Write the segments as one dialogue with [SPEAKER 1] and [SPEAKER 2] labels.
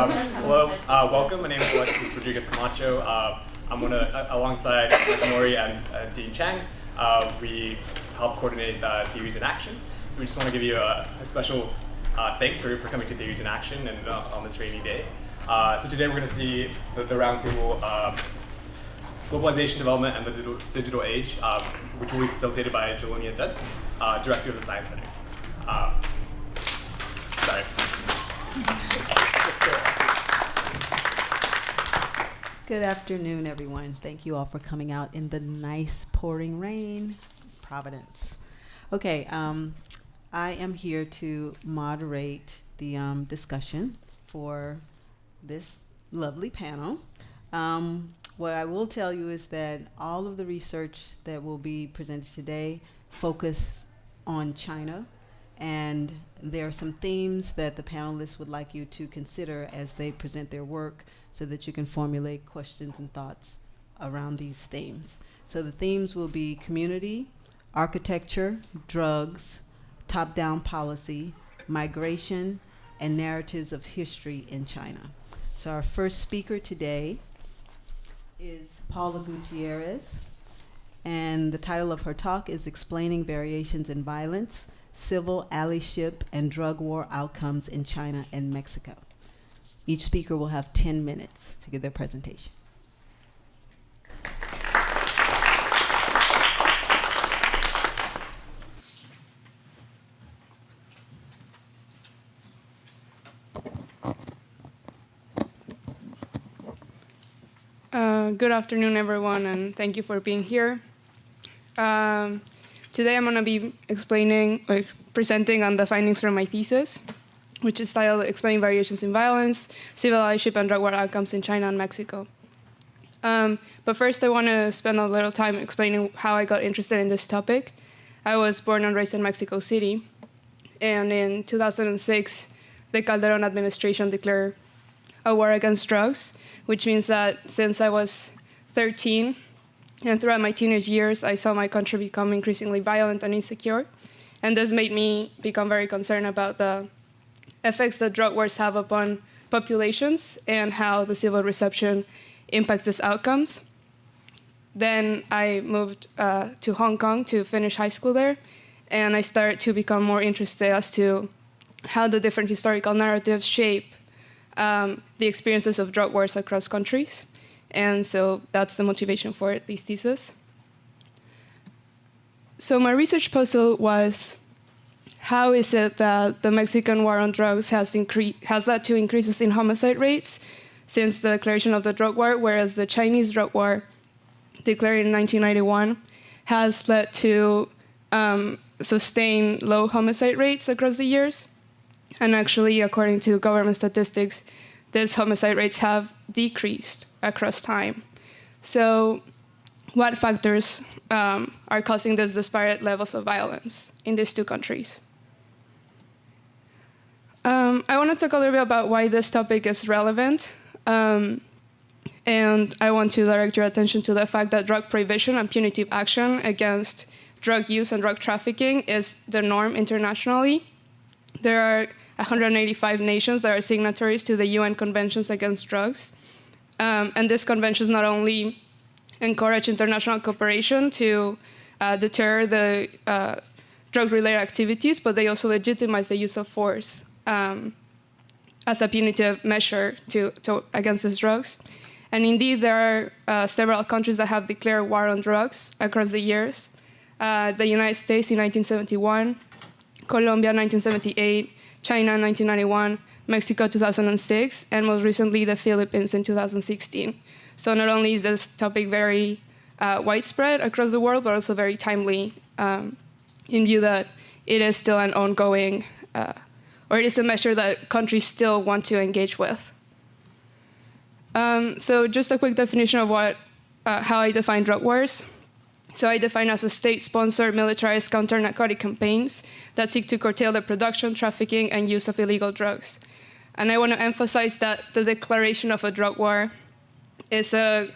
[SPEAKER 1] Hello, welcome. My name is Alexis Rodriguez Camacho. I'm alongside Mori and Dean Chang. We help coordinate Theories in Action. So we just want to give you a special thanks for coming to Theories in Action and on this rainy day. So today we're going to see the roundtable Globalization, Development, and the Digital Age, which will be facilitated by Gelonia Dent, Director of the Science Center. Sorry.
[SPEAKER 2] Good afternoon, everyone. Thank you all for coming out in the nice pouring rain, Providence. Okay, I am here to moderate the discussion for this lovely panel. What I will tell you is that all of the research that will be presented today focus on China, and there are some themes that the panelists would like you to consider as they present their work so that you can formulate questions and thoughts around these themes. So the themes will be community, architecture, drugs, top-down policy, migration, and narratives of history in China. So our first speaker today is Paula Gutierrez, and the title of her talk is Explaining Variations in Violence, Civil Allyship, and Drug War Outcomes in China and Mexico. Each speaker will have 10 minutes to give their presentation.
[SPEAKER 3] Good afternoon, everyone, and thank you for being here. Today I'm going to be presenting on the findings from my thesis, which is titled Explaining Variations in Violence, Civil Allyship, and Drug War Outcomes in China and Mexico. But first I want to spend a little time explaining how I got interested in this topic. I was born and raised in Mexico City, and in 2006, the Calderon administration declared a war against drugs, which means that since I was 13 and throughout my teenage years, I saw my country become increasingly violent and insecure. And this made me become very concerned about the effects that drug wars have upon populations and how the civil reception impacts these outcomes. Then I moved to Hong Kong to finish high school there, and I started to become more interested as to how the different historical narratives shape the experiences of drug wars across countries. And so that's the motivation for this thesis. So my research puzzle was, how is it that the Mexican war on drugs has led to increases in homicide rates since the declaration of the drug war, whereas the Chinese drug war, declared in 1991, has led to sustained low homicide rates across the years? And actually, according to government statistics, these homicide rates have decreased across time. So what factors are causing these disparate levels of violence in these two countries? I want to talk a little bit about why this topic is relevant. And I want to direct your attention to the fact that drug prohibition and punitive action against drug use and drug trafficking is the norm internationally. There are 185 nations that are signatories to the UN Conventions Against Drugs. And these conventions not only encourage international cooperation to deter the drug-related activities, but they also legitimize the use of force as a punitive measure against these drugs. And indeed, there are several countries that have declared war on drugs across the years. The United States in 1971, Colombia 1978, China 1991, Mexico 2006, and most recently the Philippines in 2016. So not only is this topic very widespread across the world, but also very timely in view that it is still an ongoing, or it is a measure that countries still want to engage with. So just a quick definition of how I define drug wars. So I define as a state-sponsored militarized counter-narcotic campaigns that seek to curtail the production, trafficking, and use of illegal drugs. And I want to emphasize that the declaration of a drug war is a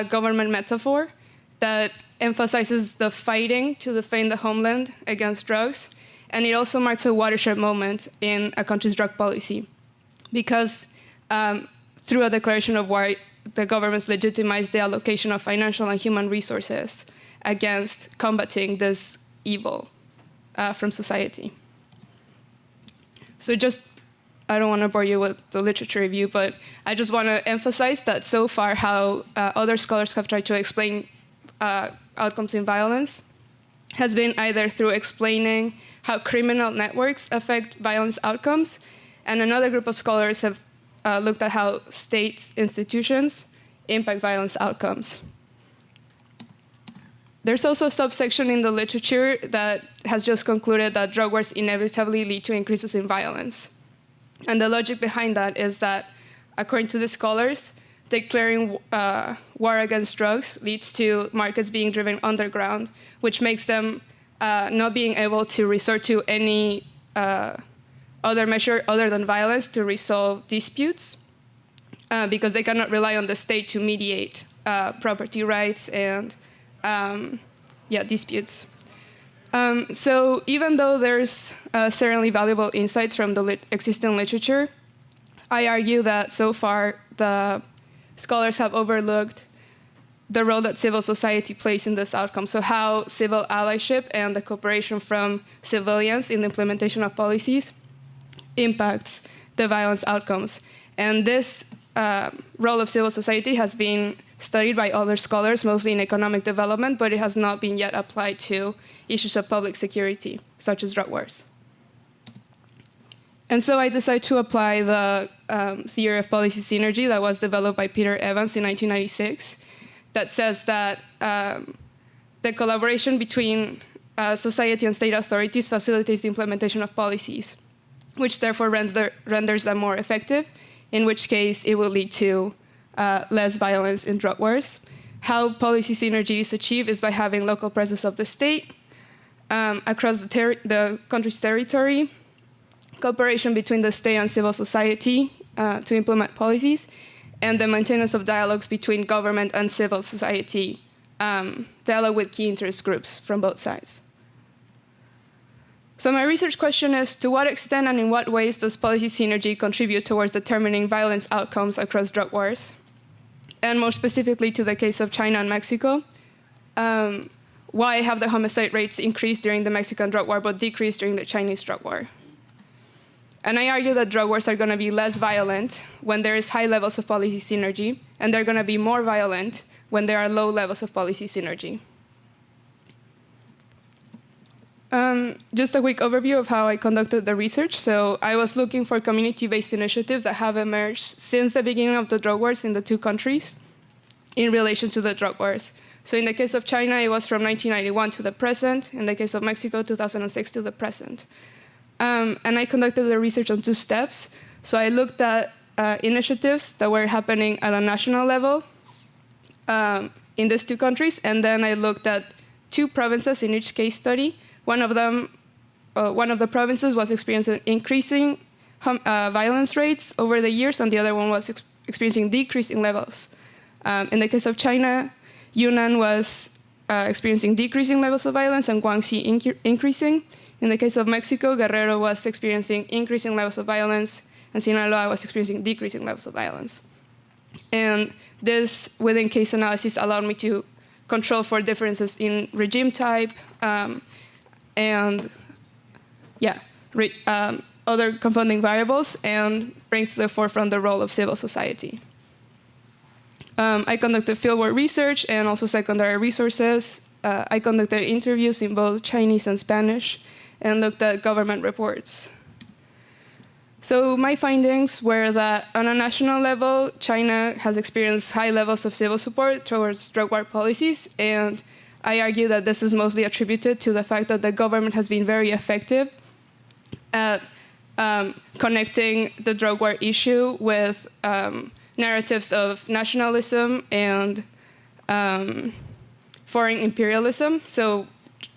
[SPEAKER 3] government metaphor that emphasizes the fighting to defend the homeland against drugs. And it also marks a watershed moment in a country's drug policy, because through a declaration of war, the governments legitimized the allocation of financial and human resources against combating this evil from society. So I don't want to bore you with the literature review, but I just want to emphasize that so far how other scholars have tried to explain outcomes in violence has been either through explaining how criminal networks affect violence outcomes, and another group of scholars have looked at how state institutions impact violence outcomes. There's also a subsection in the literature that has just concluded that drug wars inevitably lead to increases in violence. And the logic behind that is that, according to the scholars, declaring war against drugs leads to markets being driven underground, which makes them not being able to resort to any other measure other than violence to resolve disputes, because they cannot rely on the state to mediate property rights and disputes. So even though there's certainly valuable insights from the existing literature, I argue that so far the scholars have overlooked the role that civil society plays in this outcome. So how civil allyship and the cooperation from civilians in the implementation of policies impacts the violence outcomes. And this role of civil society has been studied by other scholars, mostly in economic development, but it has not been yet applied to issues of public security, such as drug wars. And so I decided to apply the theory of policy synergy that was developed by Peter Evans in 1996, that says that the collaboration between society and state authorities facilitates the implementation of policies, which therefore renders them more effective, in which case it will lead to less violence in drug wars. How policy synergy is achieved is by having local presence of the state across the country's territory, cooperation between the state and civil society to implement policies, and the maintenance of dialogues between government and civil society, dialogue with key interest groups from both sides. So my research question is, to what extent and in what ways does policy synergy contribute towards determining violence outcomes across drug wars? And more specifically to the case of China and Mexico, why have the homicide rates increased during the Mexican drug war but decreased during the Chinese drug war? And I argue that drug wars are going to be less violent when there is high levels of policy synergy, and they're going to be more violent when there are low levels of policy synergy. Just a quick overview of how I conducted the research. So I was looking for community-based initiatives that have emerged since the beginning of the drug wars in the two countries in relation to the drug wars. So in the case of China, it was from 1991 to the present. In the case of Mexico, 2006 to the present. And I conducted the research on two steps. So I looked at initiatives that were happening at a national level in these two countries, and then I looked at two provinces in each case study. One of the provinces was experiencing increasing violence rates over the years, and the other one was experiencing decreasing levels. In the case of China, Yunnan was experiencing decreasing levels of violence, and Guangxi increasing. In the case of Mexico, Guerrero was experiencing increasing levels of violence, and Sinaloa was experiencing decreasing levels of violence. And this within case analysis allowed me to control for differences in regime type, and other confounding variables, and bring to the forefront the role of civil society. I conducted fieldwork research and also secondary resources. I conducted interviews in both Chinese and Spanish, and looked at government reports. So my findings were that on a national level, China has experienced high levels of civil support towards drug war policies, and I argue that this is mostly attributed to the fact that the government has been very effective at connecting the drug war issue with narratives of nationalism and foreign imperialism. So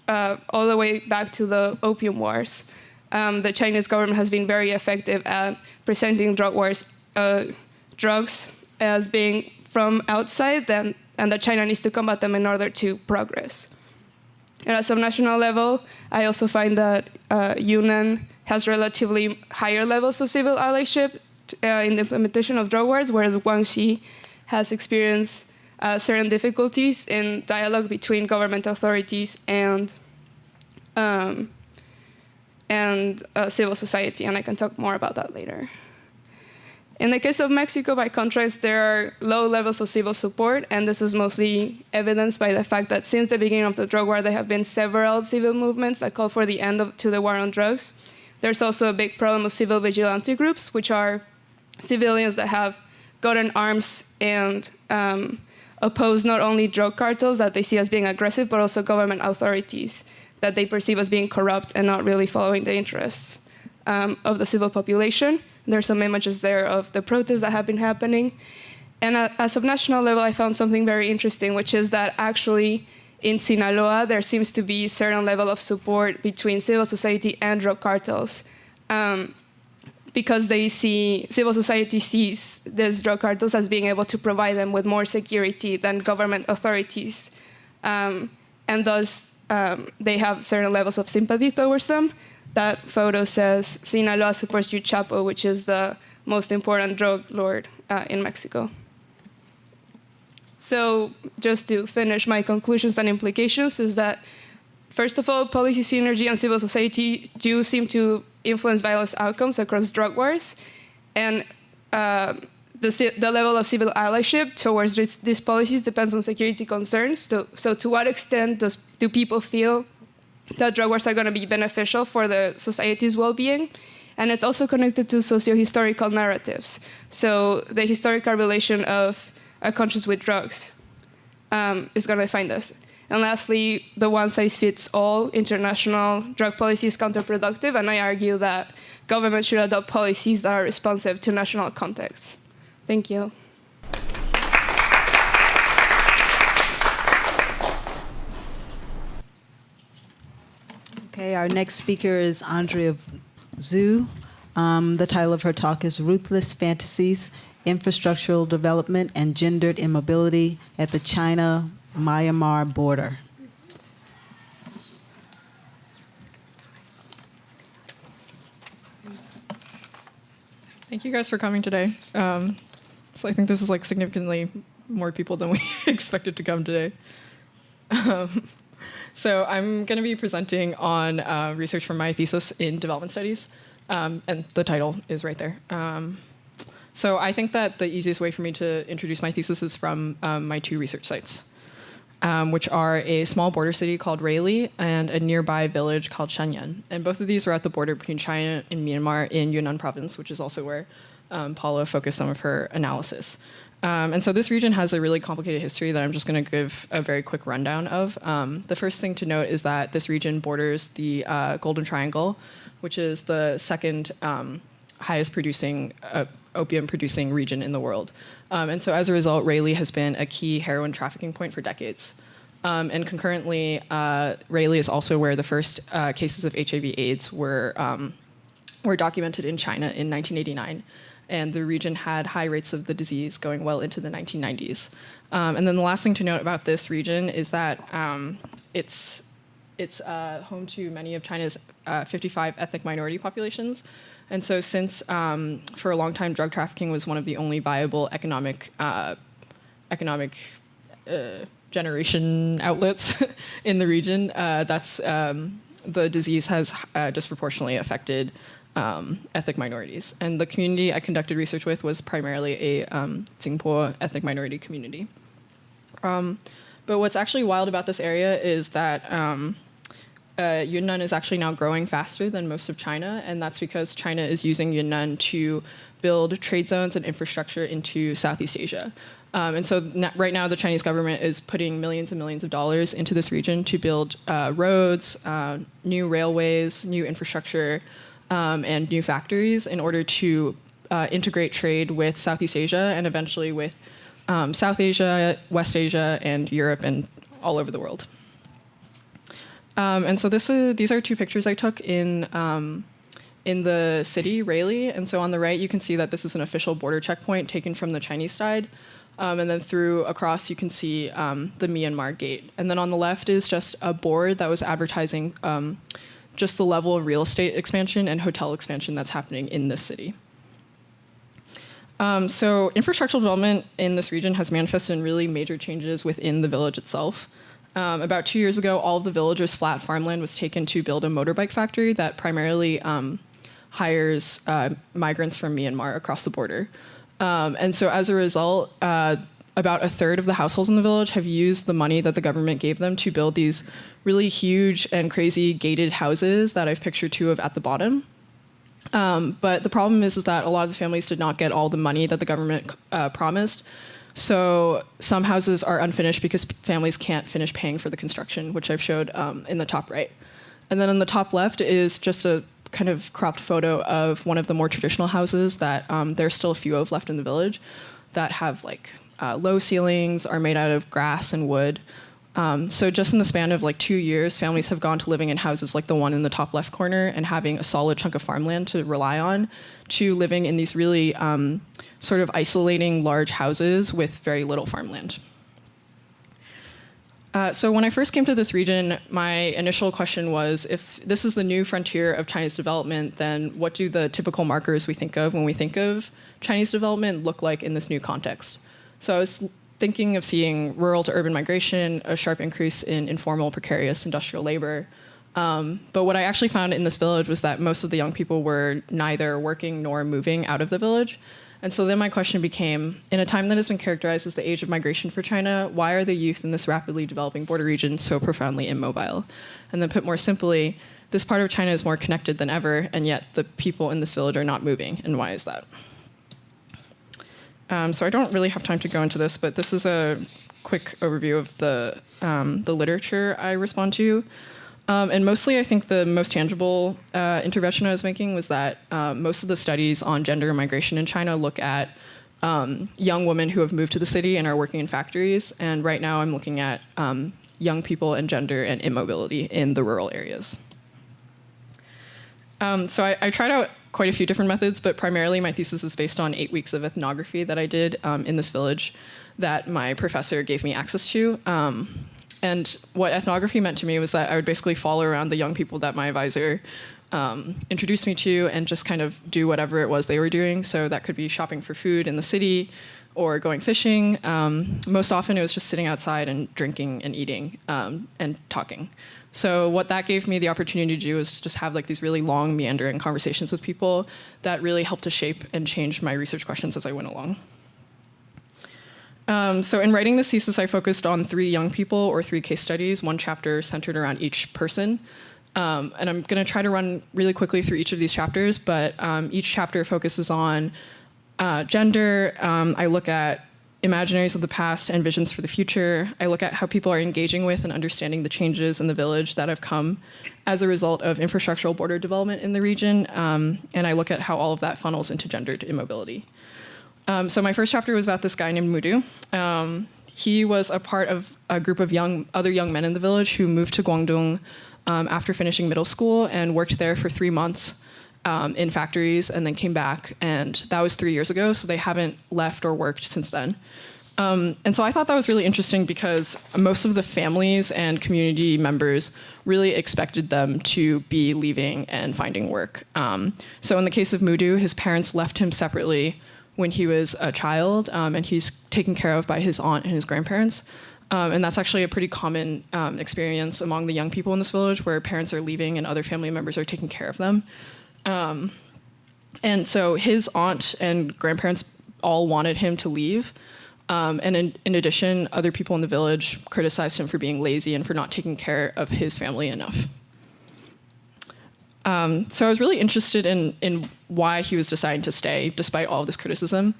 [SPEAKER 3] all the way back to the Opium Wars, the Chinese government has been very effective at presenting drugs as being from outside, and that China needs to combat them in order to progress. And at some national level, I also find that Yunnan has relatively higher levels of civil allyship in the implementation of drug wars, whereas Wang has experienced certain difficulties in dialogue between government authorities and civil society, and I can talk more about that later. In the case of Mexico, by contrast, there are low levels of civil support, and this is mostly evidenced by the fact that since the beginning of the drug war, there have been several civil movements that call for the end to the war on drugs. There's also a big problem of civil vigilante groups, which are civilians that have gotten arms and oppose not only drug cartels that they see as being aggressive, but also government authorities that they perceive as being corrupt and not really following the interests of the civil population. There's some images there of the protests that have been happening. And as of national level, I found something very interesting, which is that actually in Sinaloa, there seems to be a certain level of support between civil society and drug cartels, because civil society sees these drug cartels as being able to provide them with more security than government authorities. And thus, they have certain levels of sympathy towards them. That photo says, Sinaloa supports you, Chapo, which is the most important drug lord in Mexico. So just to finish my conclusions and implications is that, first of all, policy synergy and civil society do seem to influence violence outcomes across drug wars. And the level of civil allyship towards these policies depends on security concerns. So to what extent do people feel that drug wars are going to be beneficial for the society's well-being? And it's also connected to socio-historical narratives. So the historical relation of countries with drugs is going to define this. And lastly, the one-size-fits-all international drug policy is counterproductive, and I argue that governments should adopt policies that are responsive to national contexts. Thank you.
[SPEAKER 2] Okay, our next speaker is Andrea Zhu. The title of her talk is Ruthless, Fantasies, Infrastructural Development, and Gendered Immobility at the China-Myanmar Border.
[SPEAKER 4] Thank you guys for coming today. So I think this is like significantly more people than we expected to come today. So I'm going to be presenting on research from my thesis in development studies, and the title is right there. So I think that the easiest way for me to introduce my thesis is from my two research sites, which are a small border city called Raili and a nearby village called Shenyang. And both of these are at the border between China and Myanmar in Yunnan province, which is also where Paula focused some of her analysis. And so this region has a really complicated history that I'm just going to give a very quick rundown of. The first thing to note is that this region borders the Golden Triangle, which is the second highest producing opium-producing region in the world. And so as a result, Raili has been a key heroin trafficking point for decades. And concurrently, Raili is also where the first cases of HIV/AIDS were documented in China in 1989. And the region had high rates of the disease going well into the 1990s. And then the last thing to note about this region is that it's home to many of China's 55 ethnic minority populations. And so since for a long time drug trafficking was one of the only viable economic generation outlets in the region, the disease has disproportionately affected ethnic minorities. And the community I conducted research with was primarily a Jingpo ethnic minority community. But what's actually wild about this area is that Yunnan is actually now growing faster than most of China, and that's because China is using Yunnan to build trade zones and infrastructure into Southeast Asia. And so right now the Chinese government is putting millions and millions of dollars into this region to build roads, new railways, new infrastructure, and new factories in order to integrate trade with Southeast Asia and eventually with South Asia, West Asia, and Europe, and all over the world. And so these are two pictures I took in the city, Raili. And so on the right, you can see that this is an official border checkpoint taken from the Chinese side. And then through across, you can see the Myanmar gate. And then on the left is just a board that was advertising just the level of real estate expansion and hotel expansion that's happening in this city. So infrastructural development in this region has manifested in really major changes within the village itself. About 2 years ago, all of the villagers' flat farmland was taken to build a motorbike factory that primarily hires migrants from Myanmar across the border. And so as a result, about a third of the households in the village have used the money that the government gave them to build these really huge and crazy gated houses that I've pictured two of at the bottom. But the problem is that a lot of the families did not get all the money that the government promised. So some houses are unfinished because families can't finish paying for the construction, which I've showed in the top right. And then in the top left is just a kind of cropped photo of one of the more traditional houses that there's still a few of left in the village that have like low ceilings, are made out of grass and wood. So just in the span of like 2 years, families have gone to living in houses like the one in the top left corner and having a solid chunk of farmland to rely on, to living in these really sort of isolating large houses with very little farmland. So when I first came to this region, my initial question was, if this is the new frontier of China's development, then what do the typical markers we think of when we think of Chinese development look like in this new context? So I was thinking of seeing rural to urban migration, a sharp increase in informal, precarious industrial labor. But what I actually found in this village was that most of the young people were neither working nor moving out of the village. And so then my question became, in a time that has been characterized as the age of migration for China, why are the youth in this rapidly developing border region so profoundly immobile? And then put more simply, this part of China is more connected than ever, and yet the people in this village are not moving. And why is that? So I don't really have time to go into this, but this is a quick overview of the literature I respond to. And mostly, I think the most tangible intervention I was making was that most of the studies on gender and migration in China look at young women who have moved to the city and are working in factories. And right now, I'm looking at young people and gender and immobility in the rural areas. So I tried out quite a few different methods, but primarily my thesis is based on 8 weeks of ethnography that I did in this village that my professor gave me access to. And what ethnography meant to me was that I would basically follow around the young people that my advisor introduced me to and just kind of do whatever it was they were doing. So that could be shopping for food in the city or going fishing. Most often it was just sitting outside and drinking and eating and talking. So what that gave me the opportunity to do is just have like these really long, meandering conversations with people that really helped to shape and change my research questions as I went along. So in writing this thesis, I focused on 3 young people or 3 case studies, 1 chapter centered around each person. And I'm going to try to run really quickly through each of these chapters, but each chapter focuses on gender. I look at imaginaries of the past and visions for the future. I look at how people are engaging with and understanding the changes in the village that have come as a result of infrastructural border development in the region. And I look at how all of that funnels into gendered immobility. So my first chapter was about this guy named Mudu. He was a part of a group of other young men in the village who moved to Guangdong after finishing middle school and worked there for 3 months in factories and then came back. And that was 3 years ago, so they haven't left or worked since then. And so I thought that was really interesting because most of the families and community members really expected them to be leaving and finding work. So in the case of Mudu, his parents left him separately when he was a child, and he's taken care of by his aunt and his grandparents. And that's actually a pretty common experience among the young people in this village, where parents are leaving and other family members are taking care of them. And so his aunt and grandparents all wanted him to leave. And in addition, other people in the village criticized him for being lazy and for not taking care of his family enough. So I was really interested in why he was deciding to stay, despite all of this criticism.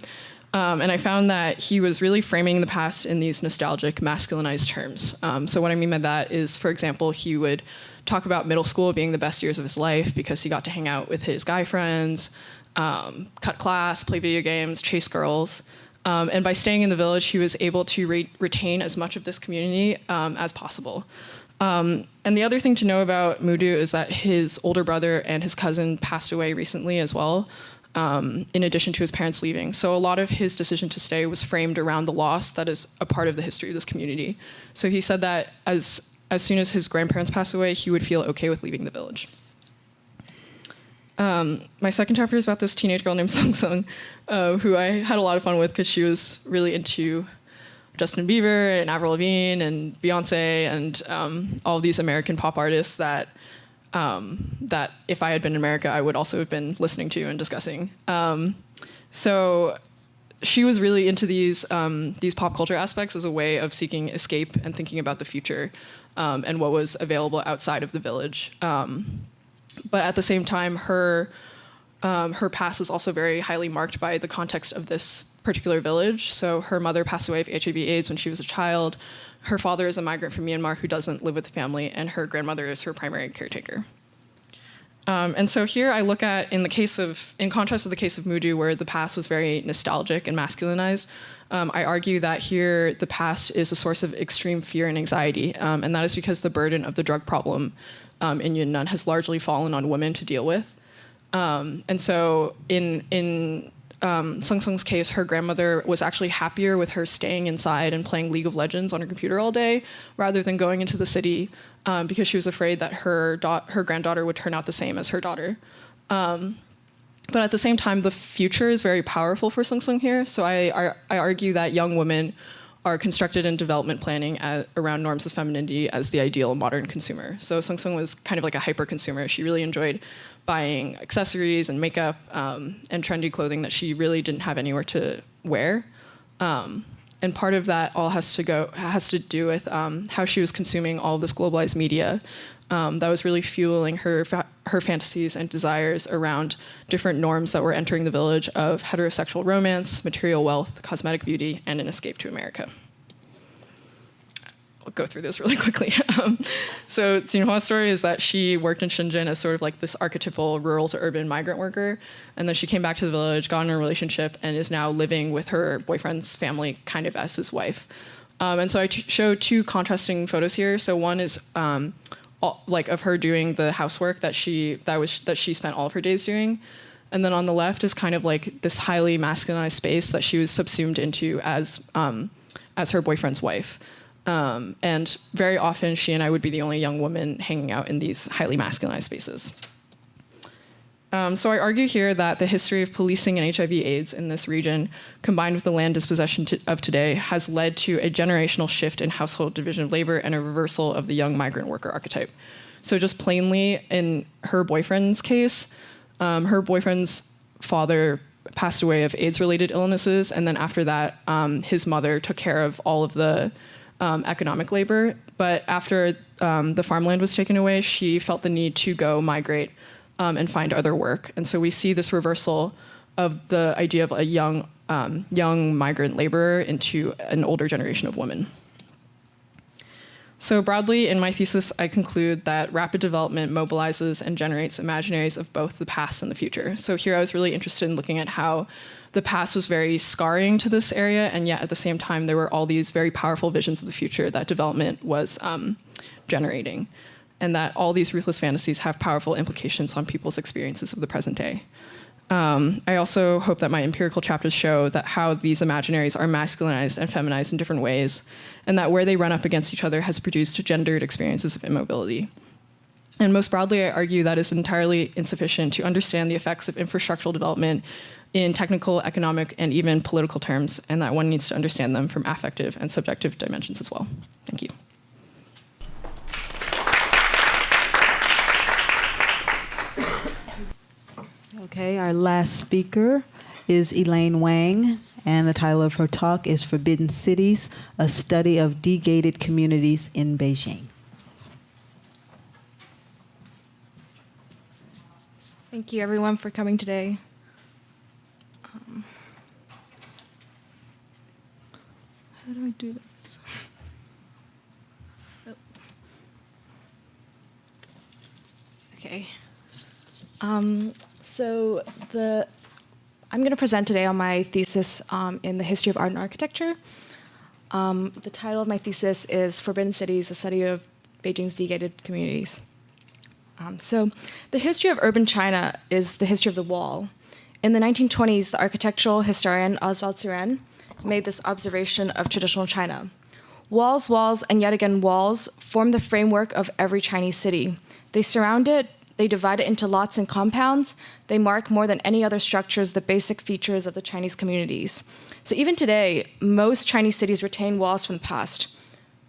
[SPEAKER 4] And I found that he was really framing the past in these nostalgic, masculinized terms. So what I mean by that is, for example, he would talk about middle school being the best years of his life because he got to hang out with his guy friends, cut class, play video games, chase girls. And by staying in the village, he was able to retain as much of this community as possible. And the other thing to know about Mudu is that his older brother and his cousin passed away recently as well, in addition to his parents leaving. So a lot of his decision to stay was framed around the loss that is a part of the history of this community. So he said that as soon as his grandparents passed away, he would feel okay with leaving the village. My second chapter is about this teenage girl named Sung Sung, who I had a lot of fun with because she was really into Justin Bieber and Avril Lavigne and Beyonce and all of these American pop artists that if I had been in America, I would also have been listening to and discussing. So she was really into these pop culture aspects as a way of seeking escape and thinking about the future and what was available outside of the village. But at the same time, her past is also very highly marked by the context of this particular village. So her mother passed away of HIV/AIDS when she was a child. Her father is a migrant from Myanmar who doesn't live with the family, and her grandmother is her primary caretaker. And so here I look at, in contrast to the case of Mudu, where the past was very nostalgic and masculinized, I argue that here the past is a source of extreme fear and anxiety, and that is because the burden of the drug problem in Yunnan has largely fallen on women to deal with. And so in Sung Sung's case, her grandmother was actually happier with her staying inside and playing League of Legends on her computer all day rather than going into the city because she was afraid that her granddaughter would turn out the same as her daughter. But at the same time, the future is very powerful for Sung Sung here. So I argue that young women are constructed in development planning around norms of femininity as the ideal modern consumer. So Sung Sung was kind of like a hyper consumer. She really enjoyed buying accessories and makeup and trendy clothing that she really didn't have anywhere to wear. And part of that all has to do with how she was consuming all of this globalized media that was really fueling her fantasies and desires around different norms that were entering the village of heterosexual romance, material wealth, cosmetic beauty, and an escape to America. I'll go through this really quickly. So Xinhua's story is that she worked in Shenzhen as sort of like this archetypal rural to urban migrant worker, and then she came back to the village, got in a relationship, and is now living with her boyfriend's family kind of as his wife. And so I show two contrasting photos here. So one is like of her doing the housework that she spent all of her days doing. And then on the left is kind of like this highly masculinized space that she was subsumed into as her boyfriend's wife. And very often she and I would be the only young woman hanging out in these highly masculinized spaces. So I argue here that the history of policing and HIV/AIDS in this region, combined with the land dispossession of today, has led to a generational shift in household division of labor and a reversal of the young migrant worker archetype. So just plainly, in her boyfriend's case, her boyfriend's father passed away of AIDS-related illnesses, and then after that, his mother took care of all of the economic labor. But after the farmland was taken away, she felt the need to go migrate and find other work. And so we see this reversal of the idea of a young migrant laborer into an older generation of women. So broadly, in my thesis, I conclude that rapid development mobilizes and generates imaginaries of both the past and the future. So here I was really interested in looking at how the past was very scarring to this area, and yet at the same time, there were all these very powerful visions of the future that development was generating, and that all these ruthless fantasies have powerful implications on people's experiences of the present day. I also hope that my empirical chapters show that how these imaginaries are masculinized and feminized in different ways, and that where they run up against each other has produced gendered experiences of immobility. And most broadly, I argue that is entirely insufficient to understand the effects of infrastructural development in technical, economic, and even political terms, and that one needs to understand them from affective and subjective dimensions as well. Thank you.
[SPEAKER 2] Okay, our last speaker is Elaine Wang, and the title of her talk is Forbidden Cities, a Study of Degated Communities in Beijing.
[SPEAKER 5] Thank you, everyone, for coming today. How do I do this? Oh. Okay. So I'm going to present today on my thesis in the history of art and architecture. The title of my thesis is Forbidden Cities, a study of Beijing's degated communities. So the history of urban China is the history of the wall. In the 1920s, the architectural historian Oswald Suren made this observation of traditional China. Walls, walls, and yet again walls form the framework of every Chinese city. They surround it, They divide it into lots and compounds. They mark more than any other structures the basic features of the Chinese communities. So even today, most Chinese cities retain walls from the past,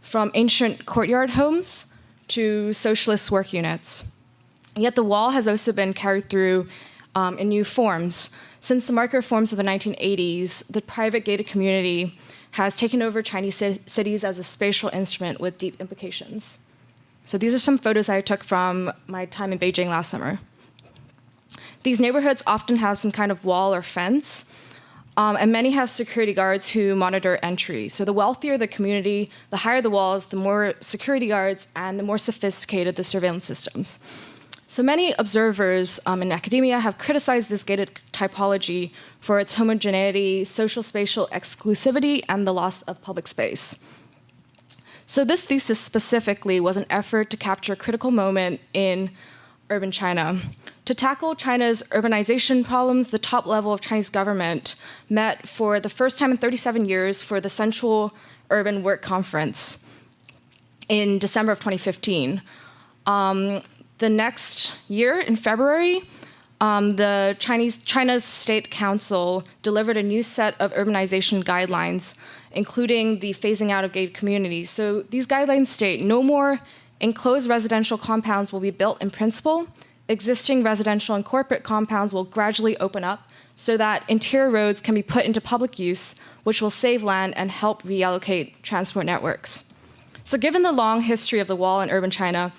[SPEAKER 5] from ancient courtyard homes to socialist work units. Yet the wall has also been carried through in new forms. Since the market reforms of the 1980s, the private gated community has taken over Chinese cities as a spatial instrument with deep implications. So these are some photos I took from my time in Beijing last summer. These neighborhoods often have some kind of wall or fence, and many have security guards who monitor entry. So the wealthier the community, the higher the walls, the more security guards, and the more sophisticated the surveillance systems. So many observers in academia have criticized this gated typology for its homogeneity, social spatial exclusivity, and the loss of public space. So this thesis specifically was an effort to capture a critical moment in urban China. To tackle China's urbanization problems, the top level of Chinese government met for the first time in 37 years for the Central Urban Work Conference in December of 2015. The next year, in February, China's State Council delivered a new set of urbanization guidelines, including the phasing out of gated communities. So these guidelines state no more enclosed residential compounds will be built in principle. Existing residential and corporate compounds will gradually open up so that interior roads can be put into public use, which will save land and help reallocate transport networks. So given the long history of the wall in urban China,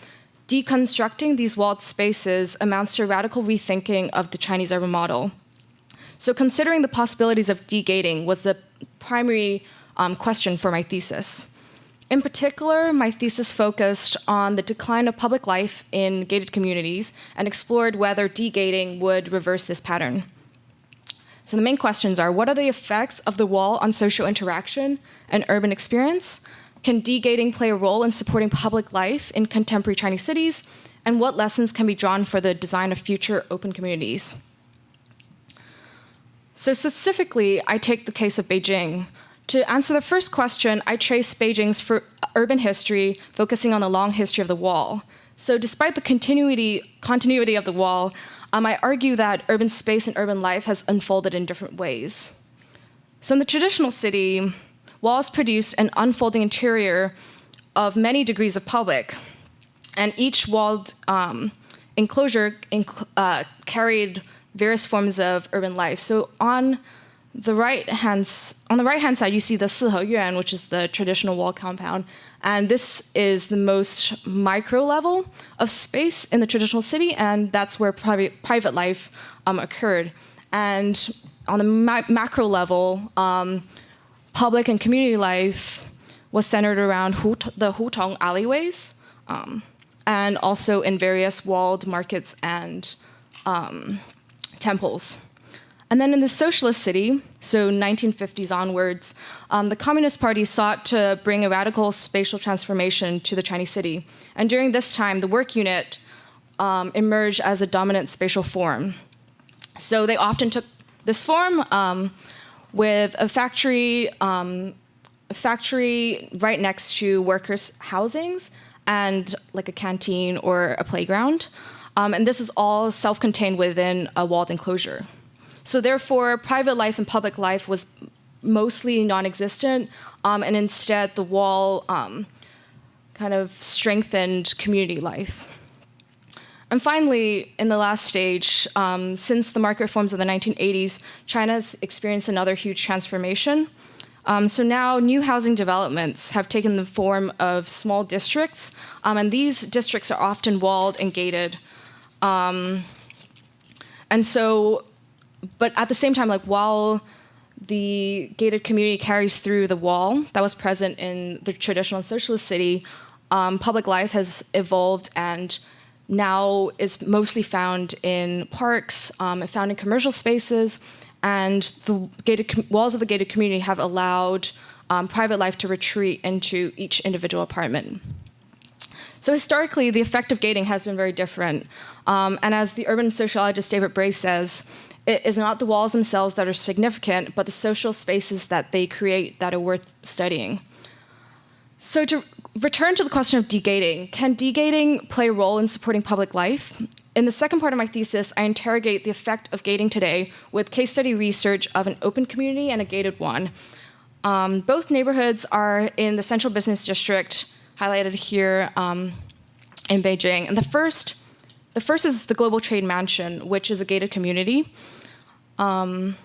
[SPEAKER 5] deconstructing these walled spaces amounts to a radical rethinking of the Chinese urban model. So considering the possibilities of de-gating was the primary question for my thesis. In particular, my thesis focused on the decline of public life in gated communities and explored whether de-gating would reverse this pattern. So the main questions are, what are the effects of the wall on social interaction and urban experience? Can de-gating play a role in supporting public life in contemporary Chinese cities? And what lessons can be drawn for the design of future open communities? So specifically, I take the case of Beijing. To answer the first question, I trace Beijing's urban history, focusing on the long history of the wall. So despite the continuity of the wall, I argue that urban space and urban life has unfolded in different ways. So in the traditional city, walls produce an unfolding interior of many degrees of public, and each walled enclosure carried various forms of urban life. So on the right-hand side, you see the Siheyuan, which is the traditional wall compound, and this is the most micro level of space in the traditional city, and that's where private life occurred. And on the macro level, public and community life was centered around the Hutong alleyways, and also in various walled markets and temples. And then in the socialist city, so 1950s onwards, the Communist Party sought to bring a radical spatial transformation to the Chinese city. And during this time, the work unit emerged as a dominant spatial form. So they often took this form with a factory right next to workers' housings and like a canteen or a playground. And this is all self-contained within a walled enclosure. So therefore, private life and public life was mostly non-existent, and instead the wall kind of strengthened community life. And finally, in the last stage, since the market reforms of the 1980s, China's experienced another huge transformation. So now new housing developments have taken the form of small districts, and these districts are often walled and gated. But at the same time, like while the gated community carries through the wall that was present in the traditional socialist city, public life has evolved and now is mostly found in parks, found in commercial spaces, and the walls of the gated community have allowed private life to retreat into each individual apartment. So historically, the effect of gating has been very different. And as the urban sociologist David Bray says, it is not the walls themselves that are significant, but the social spaces that they create that are worth studying. So to return to the question of de-gating, can de-gating play a role in supporting public life? In the second part of my thesis, I interrogate the effect of gating today with case study research of an open community and a gated one. Both neighborhoods are in the central business district, highlighted here in Beijing. And the first is the Global Trade Mansion, which is a gated community. As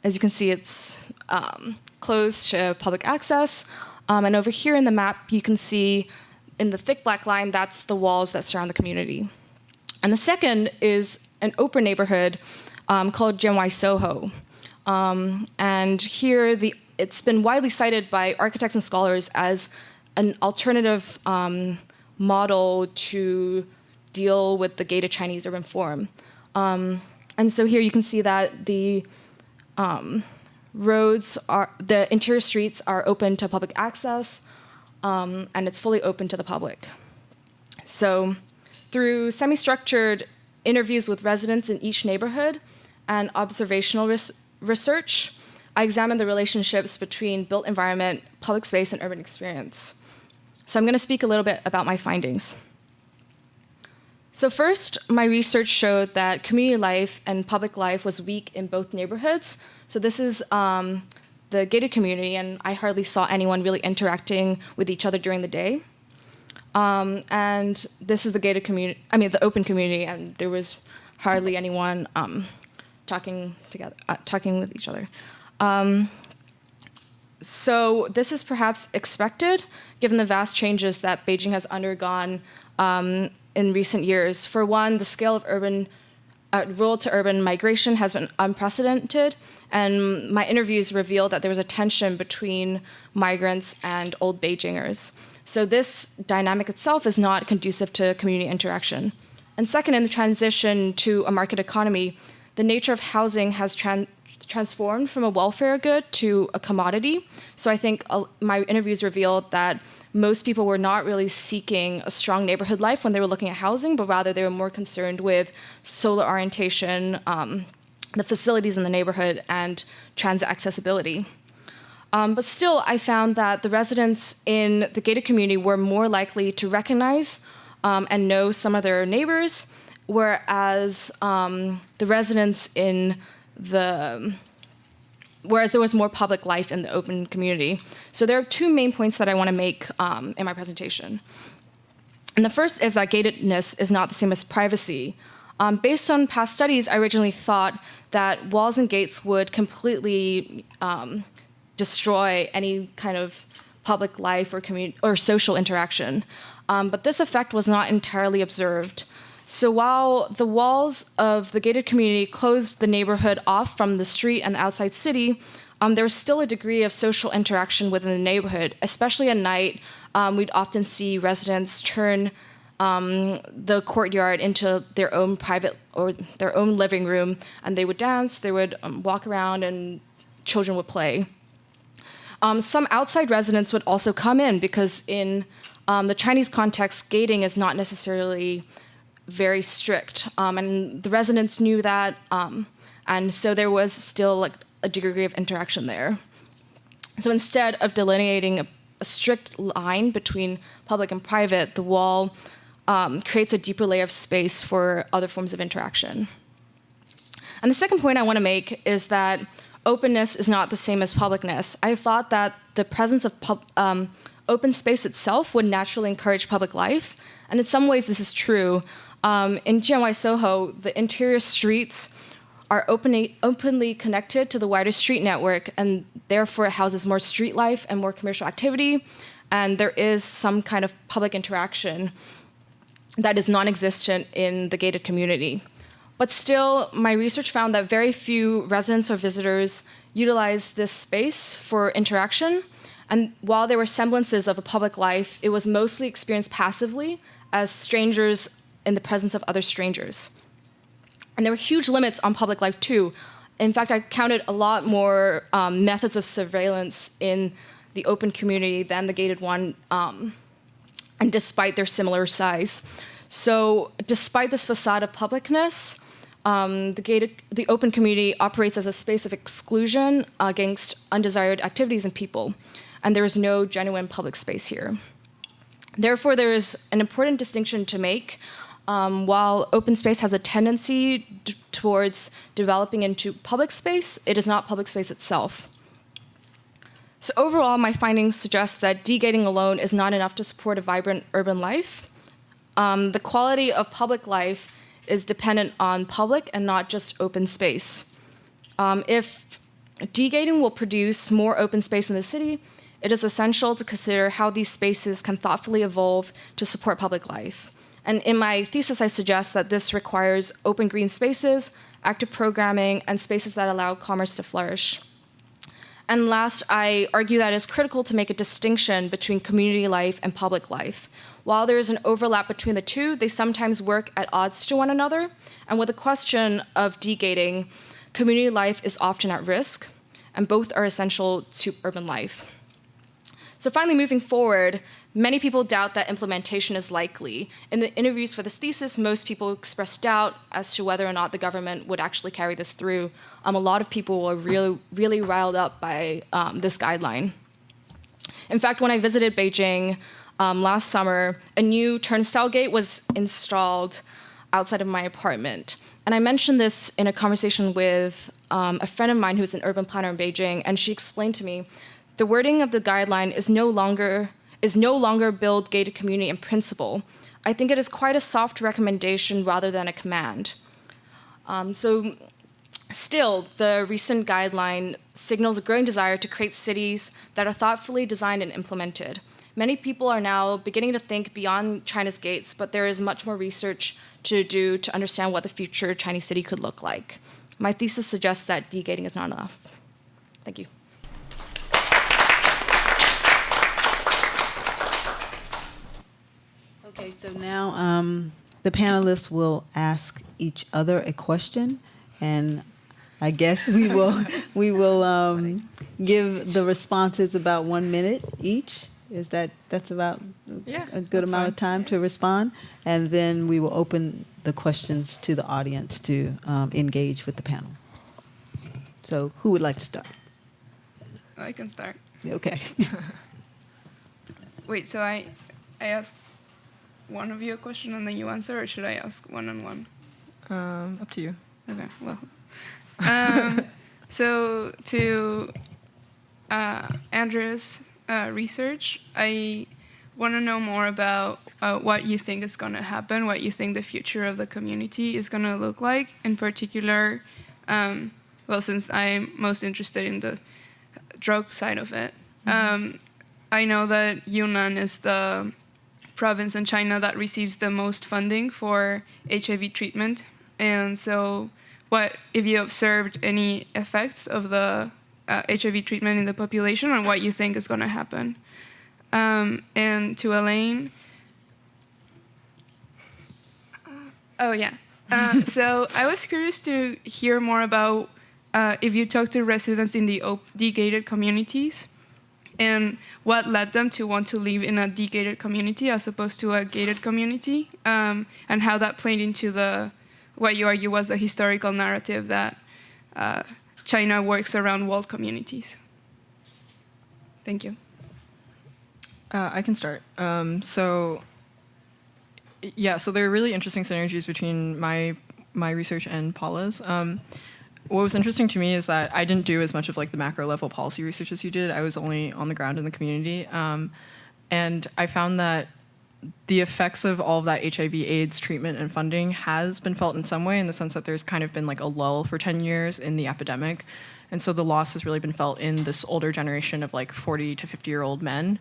[SPEAKER 5] you can see, it's closed to public access. And over here in the map, you can see in the thick black line, that's the walls that surround the community. And the second is an open neighborhood called Jianwai Soho. And here, it's been widely cited by architects and scholars as an alternative model to deal with the gated Chinese urban form. And so here you can see that the the interior streets are open to public access, and it's fully open to the public. So through semi-structured interviews with residents in each neighborhood and observational research, I examined the relationships between built environment, public space, and urban experience. So I'm going to speak a little bit about my findings. So first, my research showed that community life and public life was weak in both neighborhoods. So this is the gated community, and I hardly saw anyone really interacting with each other during the day. And this is the gated community, the open community, and there was hardly anyone talking with each other. So this is perhaps expected, given the vast changes that Beijing has undergone in recent years. For one, the scale of rural to urban migration has been unprecedented, and my interviews revealed that there was a tension between migrants and old Beijingers. So this dynamic itself is not conducive to community interaction. And second, in the transition to a market economy, the nature of housing has transformed from a welfare good to a commodity. So I think my interviews revealed that most people were not really seeking a strong neighborhood life when they were looking at housing, but rather they were more concerned with solar orientation, the facilities in the neighborhood, and transit accessibility. But still, I found that the residents in the gated community were more likely to recognize and know some of their neighbors, whereas the residents whereas there was more public life in the open community. So there are two main points that I want to make in my presentation. And the first is that gatedness is not the same as privacy. Based on past studies, I originally thought that walls and gates would completely destroy any kind of public life or social interaction. But this effect was not entirely observed. So while the walls of the gated community closed the neighborhood off from the street and the outside city, there was still a degree of social interaction within the neighborhood. Especially at night, we'd often see residents turn the courtyard into their own private or their own living room, and they would dance, they would walk around, and children would play. Some outside residents would also come in because in the Chinese context, gating is not necessarily very strict, and the residents knew that, and so there was still a degree of interaction there. So instead of delineating a strict line between public and private, the wall creates a deeper layer of space for other forms of interaction. And the second point I want to make is that openness is not the same as publicness. I thought that the presence of open space itself would naturally encourage public life, and in some ways this is true. In Jianwai Soho, the interior streets are openly connected to the wider street network, and therefore it houses more street life and more commercial activity, and there is some kind of public interaction that is non-existent in the gated community. But still, my research found that very few residents or visitors utilize this space for interaction, and while there were semblances of a public life, it was mostly experienced passively as strangers in the presence of other strangers. And there were huge limits on public life too. In fact, I counted a lot more methods of surveillance in the open community than the gated one, and despite their similar size. So despite this facade of publicness, the open community operates as a space of exclusion against undesired activities and people, and there is no genuine public space here. Therefore, there is an important distinction to make While open space has a tendency towards developing into public space, it is not public space itself. So overall, my findings suggest that de-gating alone is not enough to support a vibrant urban life. The quality of public life is dependent on public and not just open space. If de-gating will produce more open space in the city, it is essential to consider how these spaces can thoughtfully evolve to support public life. And in my thesis, I suggest that this requires open green spaces, active programming, and spaces that allow commerce to flourish. And last, I argue that it's critical to make a distinction between community life and public life. While there is an overlap between the two, they sometimes work at odds to one another. And with the question of de-gating, community life is often at risk, and both are essential to urban life. So finally, moving forward, many people doubt that implementation is likely. In the interviews for this thesis, most people expressed doubt as to whether or not the government would actually carry this through. A lot of people were really riled up by this guideline. In fact, when I visited Beijing last summer, a new turnstile gate was installed outside of my apartment. And I mentioned this in a conversation with a friend of mine who's an urban planner in Beijing, and she explained to me, the wording of the guideline is no longer build gated community in principle. I think it is quite a soft recommendation rather than a command. Still, the recent guideline signals a growing desire to create cities that are thoughtfully designed and implemented. Many people are now beginning to think beyond China's gates, but there is much more research to do to understand what the future Chinese city could look like. My thesis suggests that de-gating is not enough. Thank you.
[SPEAKER 2] Okay, so now the panelists will ask each other a question, and I guess we will give the responses about 1 minute each. That's about a good amount of time to respond, and then we will open the questions to the audience to engage with the panel. So, who would like to start?
[SPEAKER 3] I can start.
[SPEAKER 2] Okay.
[SPEAKER 3] Wait, so I ask one of you a question and then you answer, or should I ask one-on-one?
[SPEAKER 4] Up to you.
[SPEAKER 3] Okay, well. So to Andrea's research, I want to know more about what you think is going to happen, what you think the future of the community is going to look like. In particular, since I'm most interested in the drug side of it, I know that Yunnan is the province in China that receives the most funding for HIV treatment. And so what if you observed any effects of the HIV treatment in the population and what you think is going to happen? And to Elaine, so I was curious to hear more about if you talked to residents in the de-gated communities and what led them to want to live in a de-gated community as opposed to a gated community, and how that played into what you argue was the historical narrative that China works around walled communities. Thank you.
[SPEAKER 4] I can start. So there are really interesting synergies between my research and Paula's. What was interesting to me is that I didn't do as much of like the macro level policy research as you did. I was only on the ground in the community. And I found that the effects of all of that HIV/AIDS treatment and funding has been felt in some way, in the sense that there's kind of been like a lull for 10 years in the epidemic. And so the loss has really been felt in this older generation of like 40 to 50-year-old men.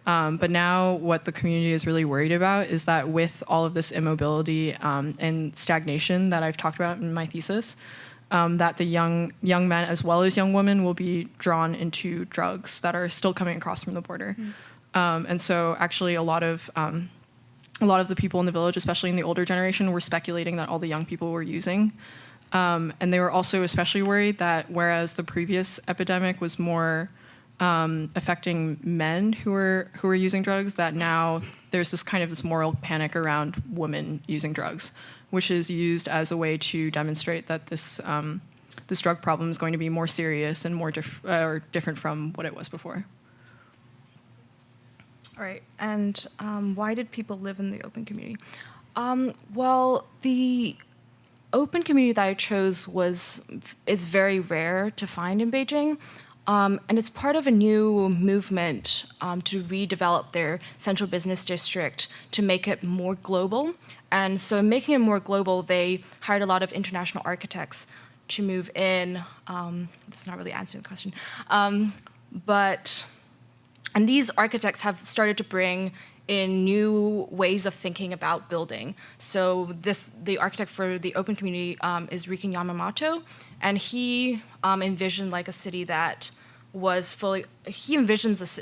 [SPEAKER 4] But now what the community is really worried about is that with all of this immobility and stagnation that I've talked about in my thesis, that the young men as well as young women will be drawn into drugs that are still coming across from the border. And so actually a lot of the people in the village, especially in the older generation, were speculating that all the young people were using. And they were also especially worried that whereas the previous epidemic was more affecting men who were using drugs, that now there's this moral panic around women using drugs, which is used as a way to demonstrate that this drug problem is going to be more serious and more different from what it was before.
[SPEAKER 5] All right, and why did people live in the open community? Well, the open community that I chose is very rare to find in Beijing. And it's part of a new movement to redevelop their central business district to make it more global. And so in making it more global, they hired a lot of international architects to move in. That's not really answering the question. And these architects have started to bring in new ways of thinking about building. So the architect for the open community is Riken Yamamoto, and he envisioned like a city that was fully. He envisions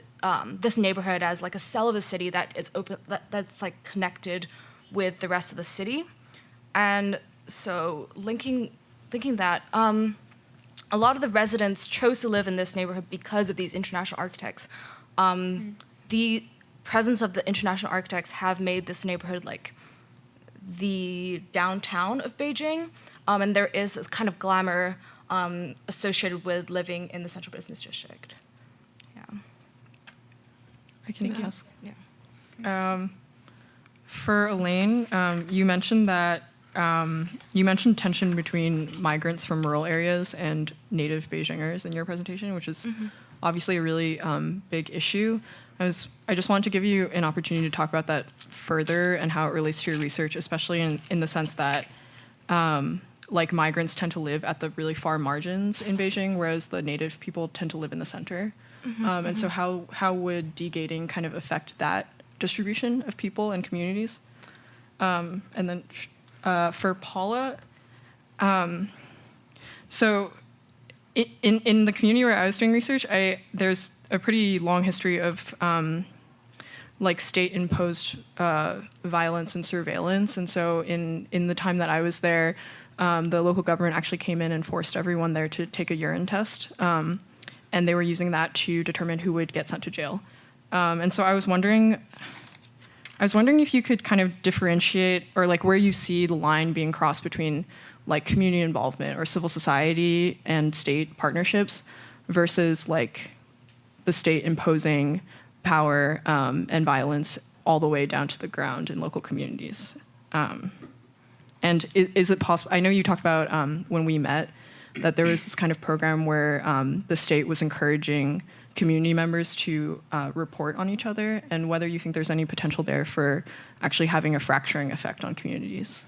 [SPEAKER 5] this neighborhood as like a cell of a city that is open, that's like connected with the rest of the city, and so thinking that. A lot of the residents chose to live in this neighborhood because of these international architects. The presence of the international architects have made this neighborhood like the downtown of Beijing, and there is a kind of glamour associated with living in the central business district. Yeah.
[SPEAKER 4] I can ask.
[SPEAKER 5] Yeah.
[SPEAKER 4] For Elaine, you mentioned that you mentioned tension between migrants from rural areas and native Beijingers in your presentation, which is obviously a really big issue. I just wanted to give you an opportunity to talk about that further and how it relates to your research, especially in the sense that like migrants tend to live at the really far margins in Beijing, whereas the native people tend to live in the center. And so how would degating kind of affect that distribution of people and communities? And then for Paula, so in the community where I was doing research, there's a pretty long history of like state-imposed violence and surveillance. And so in the time that I was there, the local government actually came in and forced everyone there to take a urine test. And they were using that to determine who would get sent to jail. And so I was wondering if you could kind of differentiate, or like where you see the line being crossed between like community involvement or civil society and state partnerships versus like the state imposing power and violence all the way down to the ground in local communities. And is it possible, I know you talked about when we met that there was this kind of program where the state was encouraging community members to report on each other, and whether you think there's any potential there for actually having a fracturing effect on communities.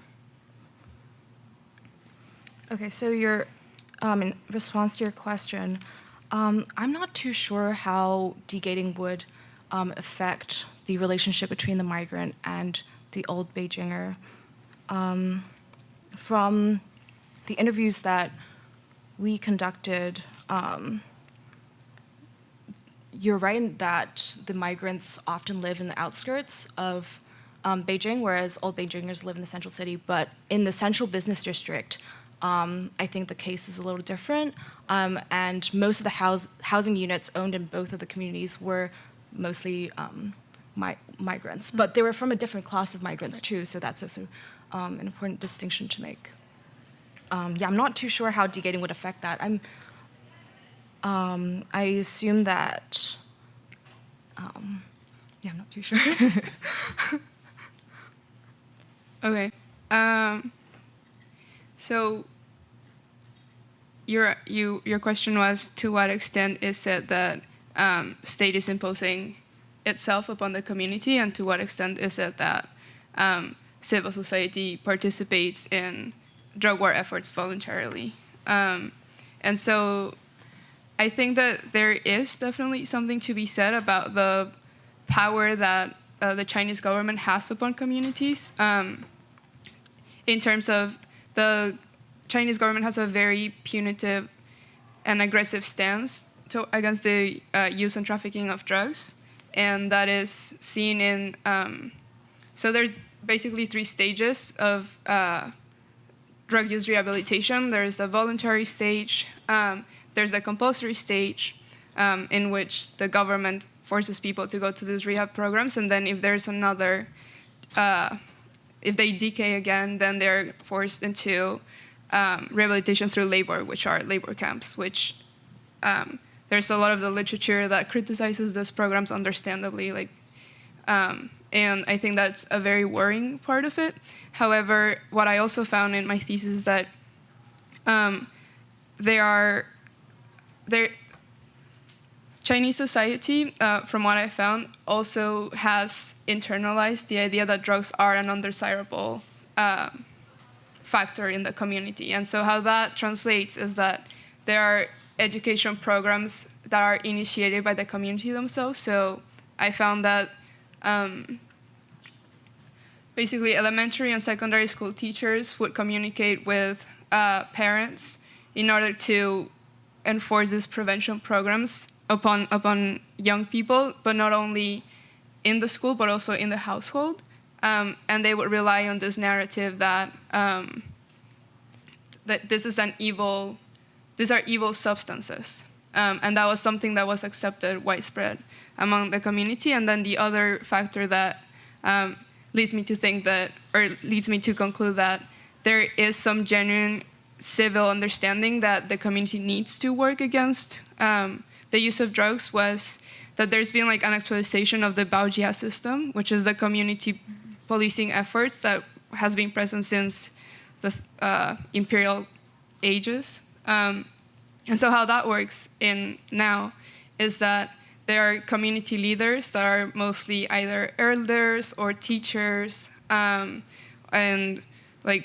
[SPEAKER 5] Okay, so in response to your question, I'm not too sure how degating would affect the relationship between the migrant and the old Beijinger. From the interviews that we conducted, you're right that the migrants often live in the outskirts of Beijing, whereas old Beijingers live in the central city. But in the central business district, I think the case is a little different. And most of the housing units owned in both of the communities were mostly migrants. But they were from a different class of migrants, too, so that's also an important distinction to make. I'm not too sure how degating would affect that. I assume that, I'm not too sure.
[SPEAKER 3] Okay. So your question was, to what extent is it that state is imposing itself upon the community, and to what extent is it that civil society participates in drug war efforts voluntarily? And so I think that there is definitely something to be said about the power that the Chinese government has upon communities. In terms of the Chinese government has a very punitive and aggressive stance against the use and trafficking of drugs. And that is seen in, so there's basically 3 stages of drug use rehabilitation. There's a voluntary stage, there's a compulsory stage in which the government forces people to go to these rehab programs, and then if there's another, if they decay again, then they're forced into rehabilitation through labor, which are labor camps, which there's a lot of the literature that criticizes these programs, understandably. Like, And I think that's a very worrying part of it. However, what I also found in my thesis is that Chinese society, from what I found, also has internalized the idea that drugs are an undesirable factor in the community. And so how that translates is that there are education programs that are initiated by the community themselves. So I found that basically elementary and secondary school teachers would communicate with parents in order to enforce these prevention programs upon young people, but not only in the school, but also in the household. And they would rely on this narrative that that these are evil substances. And that was something that was accepted widespread among the community. And then the other factor that leads me to conclude that there is some genuine civil understanding that the community needs to work against the use of drugs was that there's been like an actualization of the Baojia system, which is the community policing efforts that has been present since the imperial ages. And so how that works in now is that there are community leaders that are mostly either elders or teachers, and like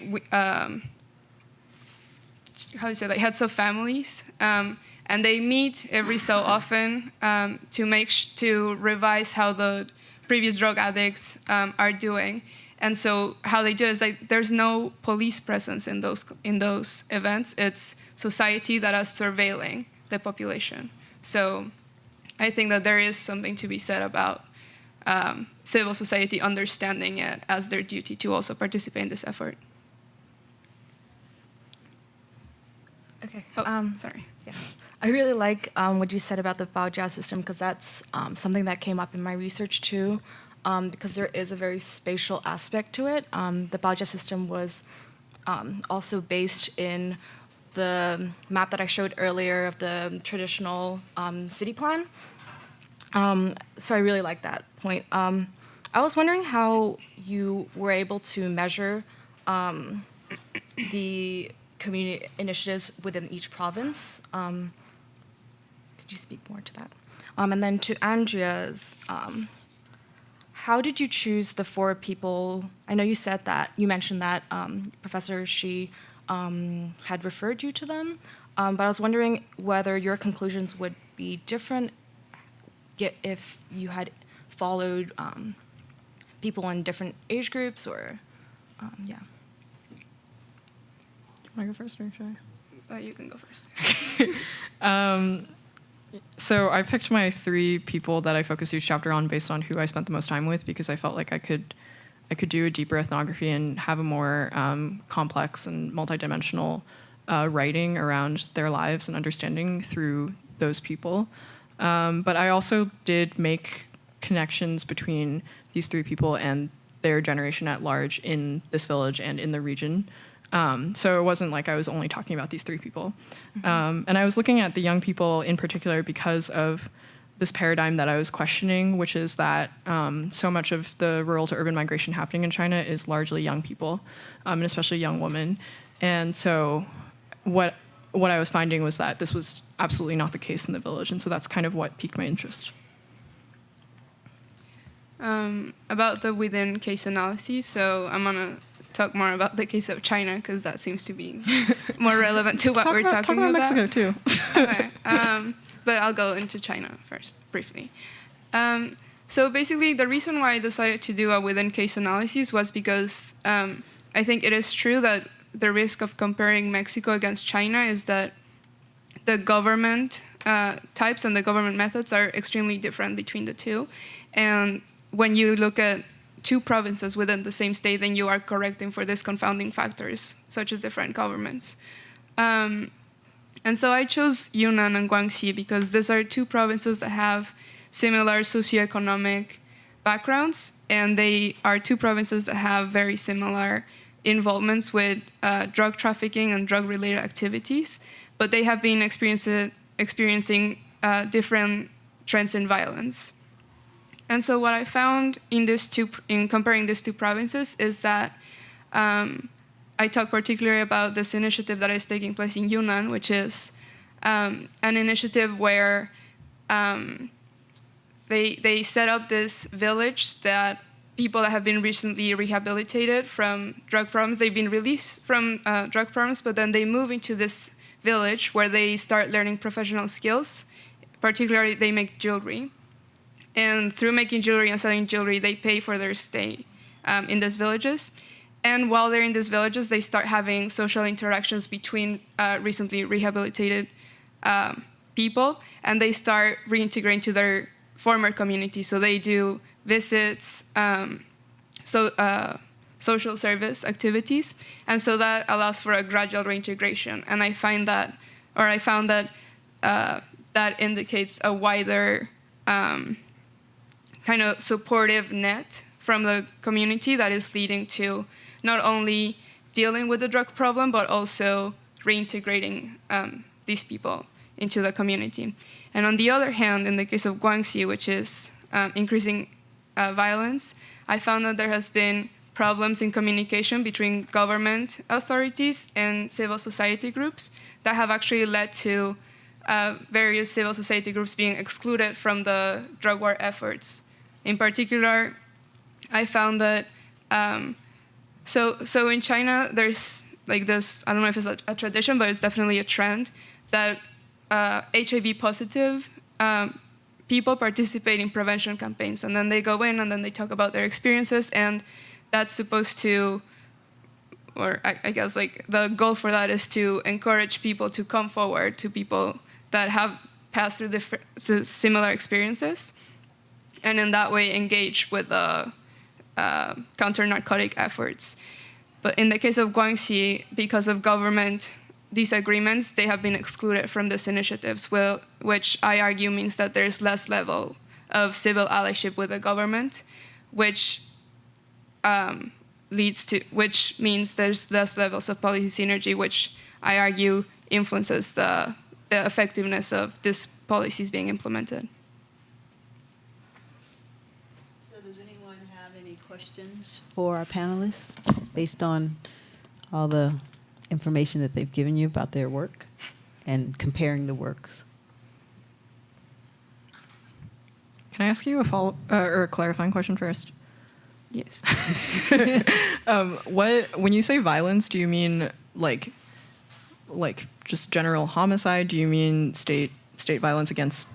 [SPEAKER 3] heads of families, and they meet every so often to revise how the previous drug addicts are doing. And so how they do it is like there's no police presence in those events. It's society that is surveilling the population. So I think that there is something to be said about civil society understanding it as their duty to also participate in this effort.
[SPEAKER 5] Okay.
[SPEAKER 3] Sorry.
[SPEAKER 5] Yeah. I really like what you said about the Baojia system, because that's something that came up in my research too, because there is a very spatial aspect to it. The Baojia system was also based in the map that I showed earlier of the traditional city plan. So I really like that point. I was wondering how you were able to measure the community initiatives within each province. Could you speak more to that? And then to Andrea's, how did you choose the 4 people? I know you mentioned that Professor Shih had referred you to them, but I was wondering whether your conclusions would be different if you had followed people in different age groups, or yeah.
[SPEAKER 4] Want to go first, or should I?
[SPEAKER 3] You can go first.
[SPEAKER 4] So I picked my 3 people that I focused each chapter on based on who I spent the most time with, because I felt like I could do a deeper ethnography and have a more complex and multidimensional writing around their lives and understanding through those people. But I also did make connections between these 3 people and their generation at large in this village and in the region. So it wasn't like I was only talking about these 3 people. Mm-hmm. And I was looking at the young people in particular because of this paradigm that I was questioning, which is that so much of the rural to urban migration happening in China is largely young people, and especially young women. And so what I was finding was that this was absolutely not the case in the village. And so that's kind of what piqued my interest.
[SPEAKER 3] About the within case analysis, so I'm going to talk more about the case of China, because that seems to be more relevant to what we're talking about.
[SPEAKER 4] Talk about Mexico, too.
[SPEAKER 3] Okay. But I'll go into China first, briefly. So basically, the reason why I decided to do a within case analysis was because I think it is true that the risk of comparing Mexico against China is that the government types and the government methods are extremely different between the two. And when you look at 2 provinces within the same state, then you are correcting for these confounding factors, such as different governments. And so I chose Yunnan and Guangxi because these are 2 provinces that have similar socioeconomic backgrounds, and they are 2 provinces that have very similar involvements with drug trafficking and drug-related activities, but they have been experiencing different trends in violence. And so what I found in comparing these two provinces is that I talk particularly about this initiative that is taking place in Yunnan, which is an initiative where they set up this village that people that have been recently rehabilitated from drug problems, they've been released from drug problems, but then they move into this village where they start learning professional skills. Particularly, they make jewelry. And through making jewelry and selling jewelry, they pay for their stay in these villages. And while they're in these villages, they start having social interactions between recently rehabilitated people, and they start reintegrating to their former community. So they do visits, social service activities, and so that allows for a gradual reintegration. And I found that that indicates a wider kind of supportive net from the community that is leading to not only dealing with the drug problem, but also reintegrating these people into the community. And on the other hand, in the case of Guangxi, which is increasing violence, I found that there has been problems in communication between government authorities and civil society groups that have actually led to various civil society groups being excluded from the drug war efforts. In particular, I found that, so in China, there's like this, I don't know if it's a tradition, but it's definitely a trend that HIV positive people participate in prevention campaigns, and then they go in and then they talk about their experiences, and that's supposed to, or I guess like the goal for that is to encourage people to come forward to people that have passed through similar experiences, and in that way engage with the counter-narcotic efforts. But in the case of Guangxi, because of government disagreements, they have been excluded from these initiatives, which I argue means that there's less level of civil allyship with the government, which means there's less levels of policy synergy, which I argue influences the effectiveness of these policies being implemented.
[SPEAKER 2] So does anyone have any questions for our panelists based on all the information that they've given you about their work and comparing the works?
[SPEAKER 4] Can I ask you a follow or a clarifying question first?
[SPEAKER 3] Yes.
[SPEAKER 4] When you say violence, do you mean like just general homicide? Do you mean state violence against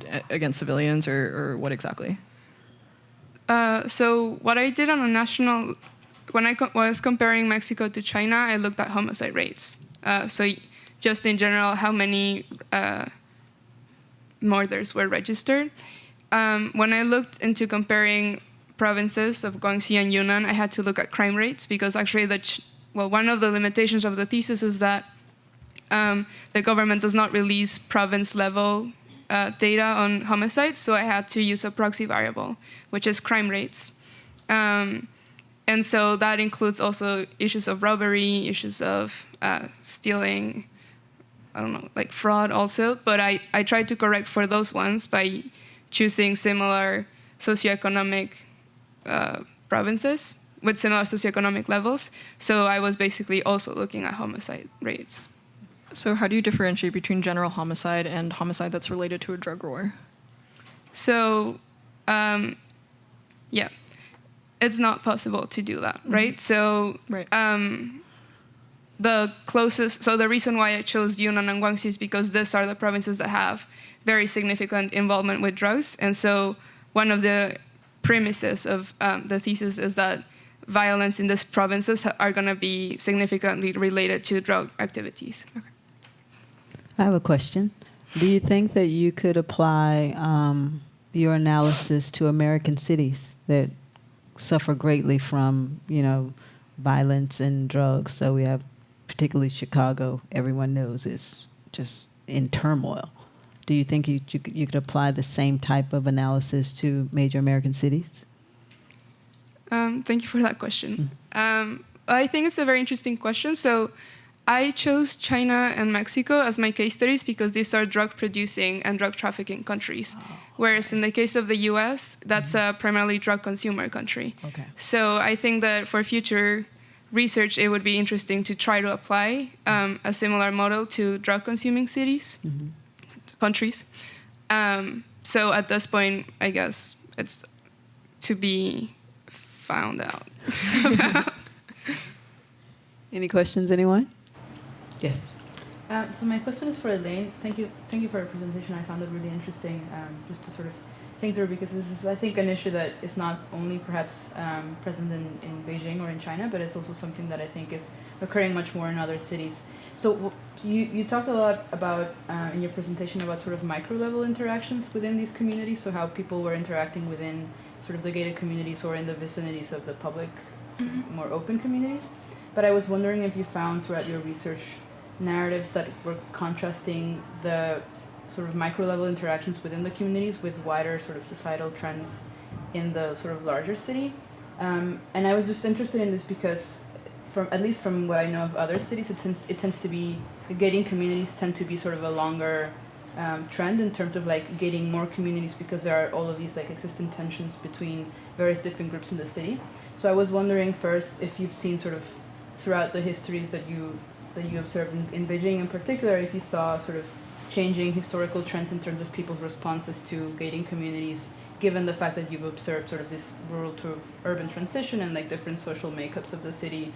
[SPEAKER 4] civilians, or what exactly?
[SPEAKER 3] So what I did on a national, when I was comparing Mexico to China, I looked at homicide rates. So just in general, how many murders were registered. When I looked into comparing provinces of Guangxi and Yunnan, I had to look at crime rates, because actually one of the limitations of the thesis is that the government does not release province-level data on homicides, so I had to use a proxy variable, which is crime rates. And so that includes also issues of robbery, issues of stealing, I don't know, like fraud also. But I tried to correct for those ones by choosing similar socioeconomic provinces with similar socioeconomic levels. So I was basically also looking at homicide rates.
[SPEAKER 4] So how do you differentiate between general homicide and homicide that's related to a drug war?
[SPEAKER 3] So, yeah, it's not possible to do that, right? So,
[SPEAKER 4] Right.
[SPEAKER 3] The reason why I chose Yunnan and Guangxi is because these are the provinces that have very significant involvement with drugs. And so one of the premises of the thesis is that violence in these provinces are going to be significantly related to drug activities. Okay.
[SPEAKER 2] I have a question. Do you think that you could apply your analysis to American cities that suffer greatly from, violence and drugs? So we have particularly Chicago, everyone knows is just in turmoil. Do you think you could apply the same type of analysis to major American cities?
[SPEAKER 3] Thank you for that question. I think it's a very interesting question. So I chose China and Mexico as my case studies because these are drug-producing and drug-trafficking countries, whereas in the case of the U.S., that's a primarily drug-consumer country.
[SPEAKER 2] Okay.
[SPEAKER 3] So I think that for future research, it would be interesting to try to apply a similar model to drug-consuming cities, countries. So at this point, I guess it's to be found out.
[SPEAKER 2] Any questions, anyone? Yes.
[SPEAKER 6] So my question is for Elaine. Thank you for your presentation. I found it really interesting, just to sort of think through, because this is, I think, an issue that is not only perhaps present in Beijing or in China, but it's also something that I think is occurring much more in other cities. So you talked a lot about in your presentation about sort of micro-level interactions within these communities, so how people were interacting within sort of the gated communities or in the vicinities of the public, more open communities. But I was wondering if you found throughout your research narratives that were contrasting the sort of micro-level interactions within the communities with wider sort of societal trends in the sort of larger city. And I was just interested in this because, at least from what I know of other cities, it tends to be, the gating communities tend to be sort of a longer trend in terms of like gating more communities, because there are all of these like existing tensions between various different groups in the city. So I was wondering first if you've seen sort of throughout the histories that you observed in Beijing in particular, if you saw sort of changing historical trends in terms of people's responses to gating communities, given the fact that you've observed sort of this rural to urban transition and like different social makeups of the city,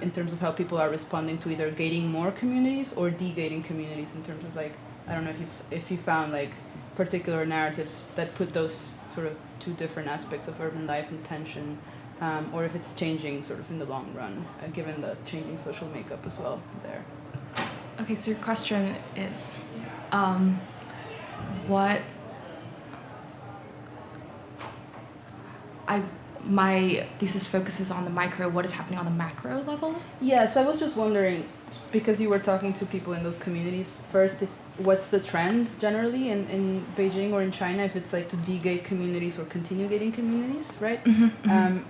[SPEAKER 6] in terms of how people are responding to either gating more communities or de-gating communities, in terms of like, I don't know if you found like particular narratives that put those sort of two different aspects of urban life in tension, or if it's changing sort of in the long run, given the changing social makeup as well there.
[SPEAKER 5] Okay, so your question is, my thesis focuses on the micro, what is happening on the macro level?
[SPEAKER 6] Yeah, so I was just wondering, because you were talking to people in those communities, first, what's the trend generally in Beijing or in China, if it's like to de-gate communities or continue gating communities, right?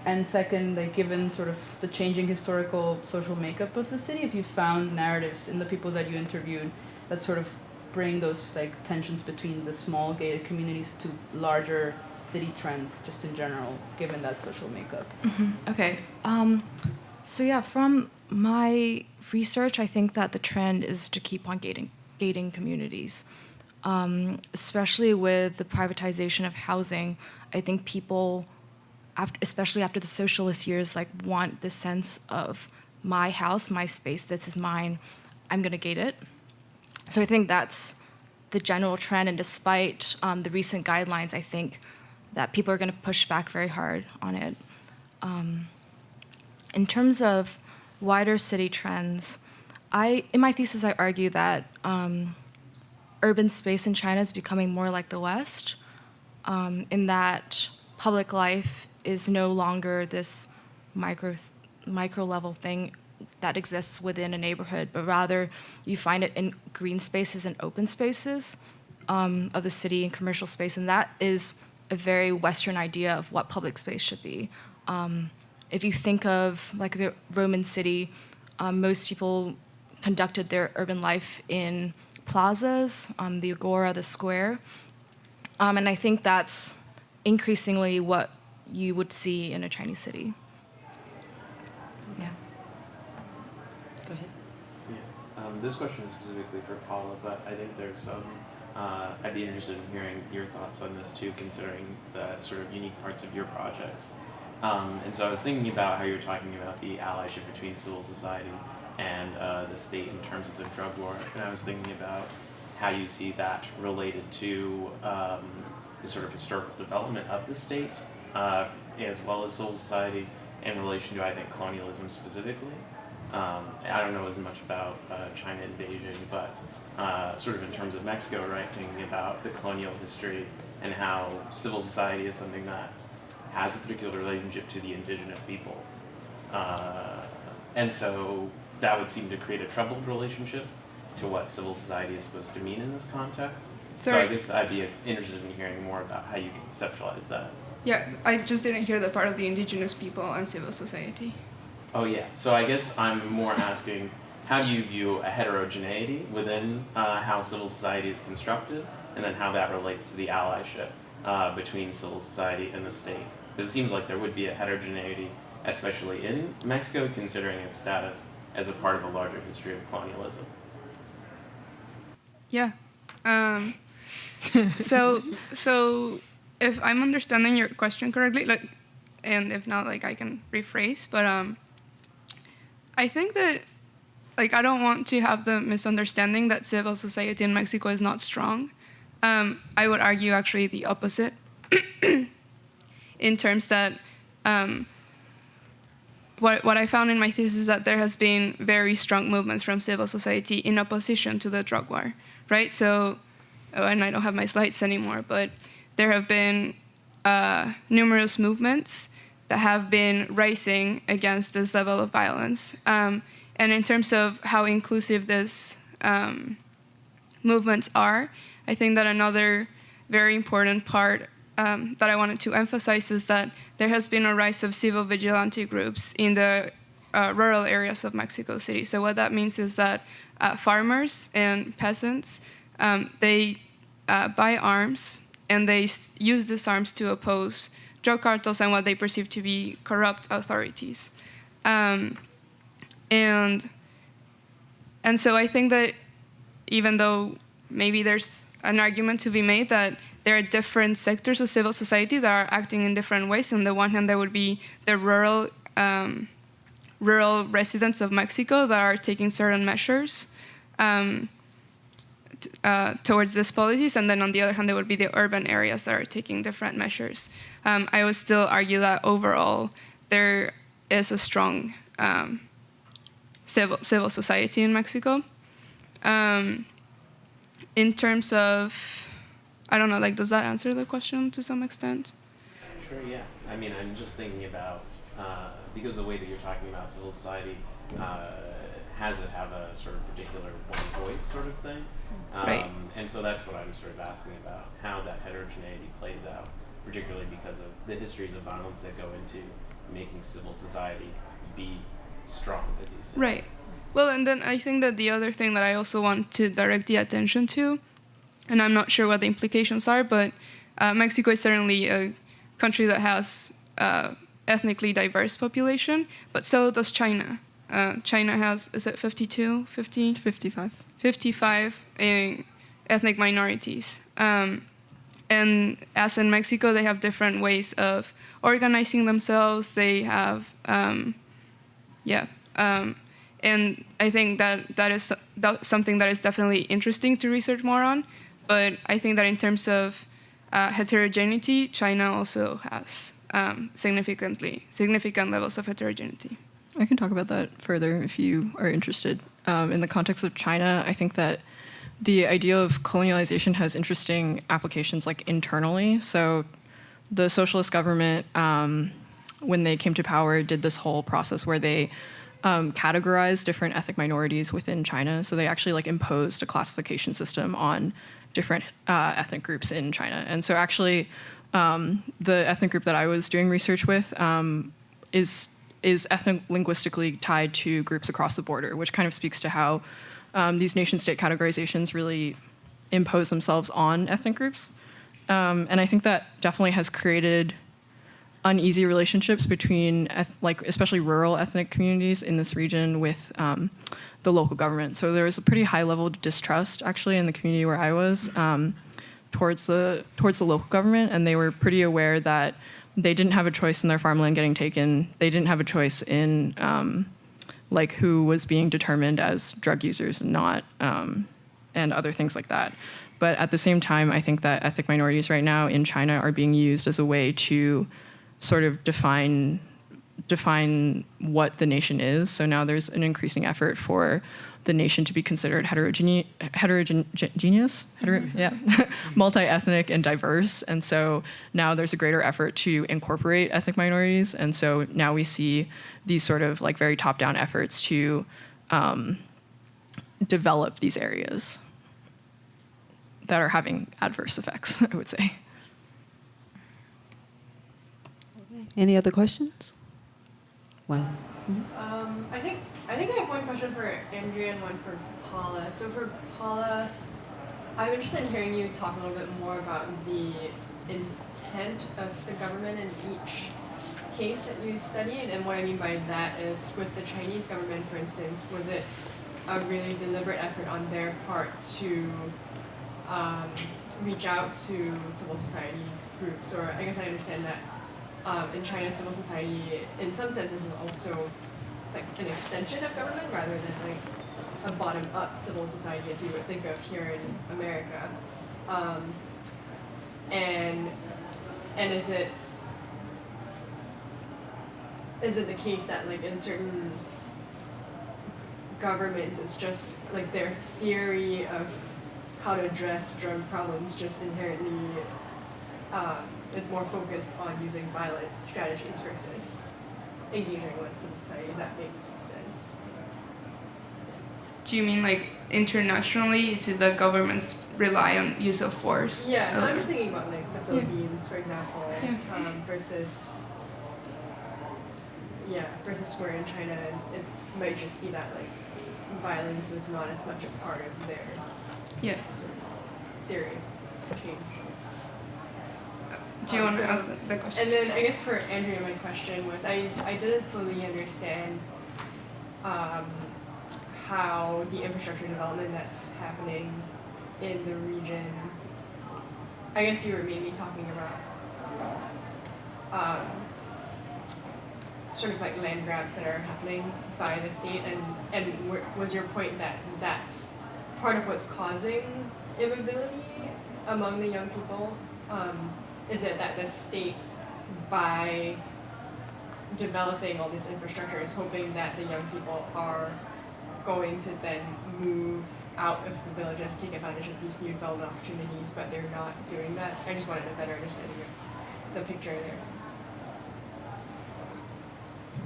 [SPEAKER 6] And second, like given sort of the changing historical social makeup of the city, if you found narratives in the people that you interviewed that sort of bring those like tensions between the small gated communities to larger city trends just in general, given that social makeup.
[SPEAKER 5] Okay. So yeah, from my research, I think that the trend is to keep on gating communities, especially with the privatization of housing. I think people, especially after the socialist years, like want the sense of my house, my space, this is mine, I'm gonna gate it. So I think that's the general trend, and despite the recent guidelines, I think that people are gonna push back very hard on it. In terms of wider city trends, in my thesis, I argue that urban space in China is becoming more like the West, in that public life is no longer this micro level thing that exists within a neighborhood, but rather you find it in green spaces and open spaces of the city and commercial space, and that is a very Western idea of what public space should be. If you think of like the Roman city, most people conducted their urban life in plazas, the agora, the square. And I think that's increasingly what you would see in a Chinese city. Yeah.
[SPEAKER 2] Go ahead.
[SPEAKER 7] Yeah. This question is specifically for Paula, but I think there's some, I'd be interested in hearing your thoughts on this too, considering the sort of unique parts of your projects. And so I was thinking about how you were talking about the allyship between civil society and the state in terms of the drug war, and I was thinking about how you see that related to the sort of historical development of the state, as well as civil society, in relation to, I think, colonialism specifically. I don't know as much about China and Beijing, but sort of in terms of Mexico, right, thinking about the colonial history and how civil society is something that has a particular relationship to the indigenous people. And so that would seem to create a troubled relationship to what civil society is supposed to mean in this context.
[SPEAKER 3] Sorry.
[SPEAKER 7] So I guess I'd be interested in hearing more about how you conceptualize that.
[SPEAKER 3] Yeah, I just didn't hear the part of the indigenous people and civil society.
[SPEAKER 7] Oh yeah, so I guess I'm more asking how do you view a heterogeneity within how civil society is constructed, and then how that relates to the allyship between civil society and the state? Because it seems like there would be a heterogeneity, especially in Mexico, considering its status as a part of a larger history of colonialism.
[SPEAKER 3] Yeah. So if I'm understanding your question correctly, and if not, I can rephrase. But I think that, I don't want to have the misunderstanding that civil society in Mexico is not strong. I would argue actually the opposite, in terms that what I found in my thesis is that there has been very strong movements from civil society in opposition to the drug war, right? So, and I don't have my slides anymore, but there have been numerous movements that have been rising against this level of violence. And in terms of how inclusive these movements are, I think that another very important part that I wanted to emphasize is that there has been a rise of civil vigilante groups in the rural areas of Mexico City. So what that means is that farmers and peasants, they buy arms, and they use these arms to oppose drug cartels and what they perceive to be corrupt authorities. And so I think that even though maybe there's an argument to be made that there are different sectors of civil society that are acting in different ways. On the one hand, there would be the rural residents of Mexico that are taking certain measures towards these policies, and then on the other hand, there would be the urban areas that are taking different measures. I would still argue that overall there is a strong civil society in Mexico. In terms of, I don't know, does that answer the question to some extent?
[SPEAKER 7] Sure, yeah. I mean, I'm just thinking about, because the way that you're talking about civil society has it have a sort of particular one voice sort of thing.
[SPEAKER 3] Right.
[SPEAKER 7] And so that's what I'm sort of asking about, how that heterogeneity plays out, particularly because of the histories of violence that go into making civil society be strong, as you said.
[SPEAKER 3] Right. Well, and then I think that the other thing that I also want to direct the attention to, and I'm not sure what the implications are, but Mexico is certainly a country that has ethnically diverse population, but so does China. China has, is it 52, 50?
[SPEAKER 4] 55.
[SPEAKER 3] 55 ethnic minorities. And as in Mexico, they have different ways of organizing themselves. They have, and I think that is something that is definitely interesting to research more on. But I think that in terms of heterogeneity, China also has significant levels of heterogeneity.
[SPEAKER 4] I can talk about that further if you are interested. In the context of China, I think that the idea of colonialization has interesting applications internally. So the socialist government, when they came to power, did this whole process where they categorized different ethnic minorities within China. So they actually imposed a classification system on different ethnic groups in China. And so actually the ethnic group that I was doing research with is ethno-linguistically tied to groups across the border, which kind of speaks to how these nation-state categorizations really impose themselves on ethnic groups. And I think that definitely has created uneasy relationships between, especially rural ethnic communities in this region with the local government. So there was a pretty high level of distrust, actually, in the community where I was towards the local government, and they were pretty aware that they didn't have a choice in their farmland getting taken. They didn't have a choice in who was being determined as drug users and not, and other things like that. But at the same time, I think that ethnic minorities right now in China are being used as a way to sort of define what the nation is. So now there's an increasing effort for the nation to be considered multi-ethnic and diverse. And so now there's a greater effort to incorporate ethnic minorities. And so now we see these sort of very top-down efforts to develop these areas that are having adverse effects, I would say.
[SPEAKER 2] Any other questions? One.
[SPEAKER 8] I think I have one question for Andrea and one for Paula. So for Paula, I'm interested in hearing you talk a little bit more about the intent of the government in each case that you studied, and what I mean by that is with the Chinese government, for instance, was it a really deliberate effort on their part to reach out to civil society groups, or I guess I understand that in China, civil society, in some senses, is also like an extension of government rather than like a bottom-up civil society as we would think of here in America. And is it the case that like in certain governments, it's just like their theory of how to address drug problems just inherently is more focused on using violent strategies versus engaging with civil society? That makes sense.
[SPEAKER 3] Do you mean like internationally? Is it that governments rely on use of force?
[SPEAKER 8] Yeah, so I'm just thinking about like the Philippines, for example, versus where in China it might just be that like violence was not as much a part of their sort of theory change.
[SPEAKER 3] Do you want to ask the question?
[SPEAKER 8] And then I guess for Andrea, my question was I didn't fully understand how the infrastructure development that's happening in the region. I guess you were mainly talking about sort of like land grabs that are happening by the state, and was your point that that's part of what's causing immobility among the young people? Is it that the state, by developing all this infrastructure, is hoping that the young people are going to then move out of the villages, take advantage of these new development opportunities, but they're not doing that? I just wanted a better understanding of the picture there.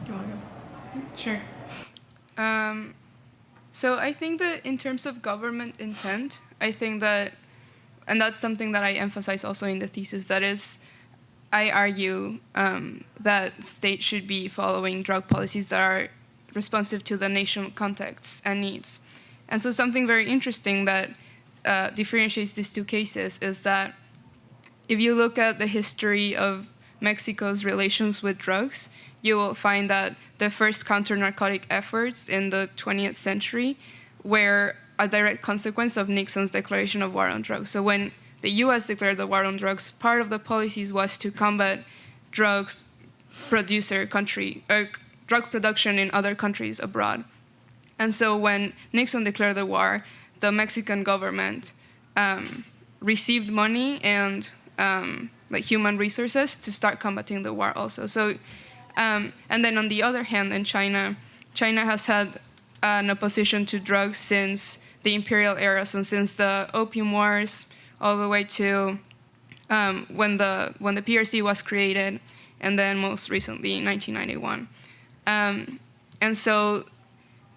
[SPEAKER 3] Do you want to go? Sure. So I think that in terms of government intent, I think that, and that's something that I emphasize also in the thesis, that is, I argue that states should be following drug policies that are responsive to the national context and needs. And so something very interesting that differentiates these two cases is that if you look at the history of Mexico's relations with drugs, you will find that the first counter-narcotic efforts in the 20th century were a direct consequence of Nixon's declaration of war on drugs. So when the US declared the war on drugs, part of the policies was to combat drug production in other countries abroad. And so when Nixon declared the war, the Mexican government received money and like human resources to start combating the war also. So, and then on the other hand, in China has had an opposition to drugs since the imperial era, so since the Opium Wars, all the way to when the PRC was created, and then most recently in 1991. And so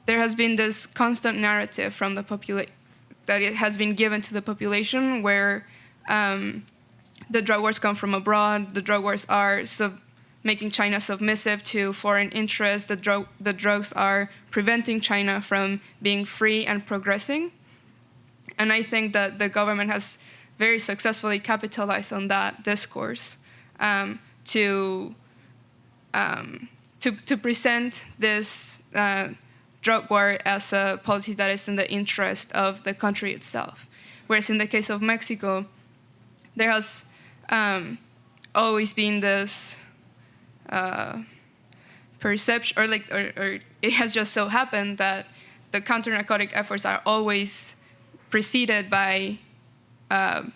[SPEAKER 3] there has been this constant narrative from the that it has been given to the population where the drug wars come from abroad, the drug wars are making China submissive to foreign interests, the drugs are preventing China from being free and progressing. And I think that the government has very successfully capitalized on that discourse to present this drug war as a policy that is in the interest of the country itself. Whereas in the case of Mexico, there has always been this perception, or it has just so happened that the counter-narcotic efforts are always preceded by, I'm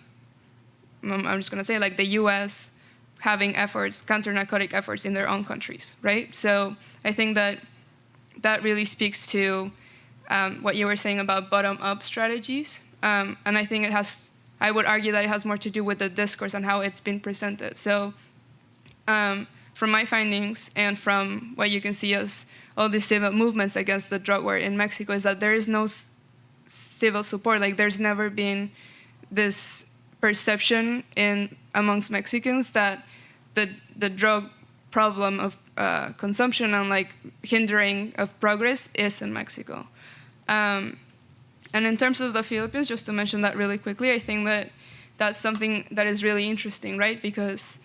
[SPEAKER 3] just going to say, like the US having efforts, counter-narcotic efforts in their own countries, right? So I think that really speaks to what you were saying about bottom-up strategies. And I think I would argue that it has more to do with the discourse and how it's been presented. So from my findings and from what you can see as all these civil movements against the drug war in Mexico is that there is no civil support. Like there's never been this perception amongst Mexicans that the drug problem consumption and like hindering of progress is in Mexico. And in terms of the Philippines, just to mention that really quickly, I think that that's something that is really interesting, right? Because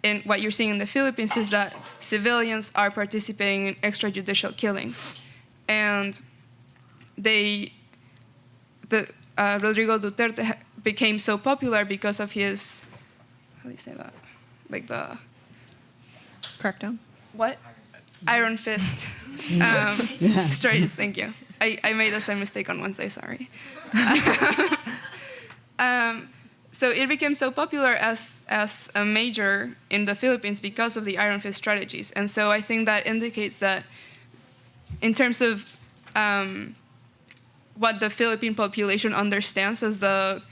[SPEAKER 3] in what you're seeing in the Philippines is that civilians are participating in extrajudicial killings. And Rodrigo Duterte became so popular because of his, how do you say that? Like the...
[SPEAKER 4] Crackdown?
[SPEAKER 3] What? Iron Fist. Stories, thank you. I made the same mistake on Wednesday, sorry. So it became so popular as a major in the Philippines because of the Iron Fist strategies. And so I think that indicates that in terms of what the Philippine population understands as the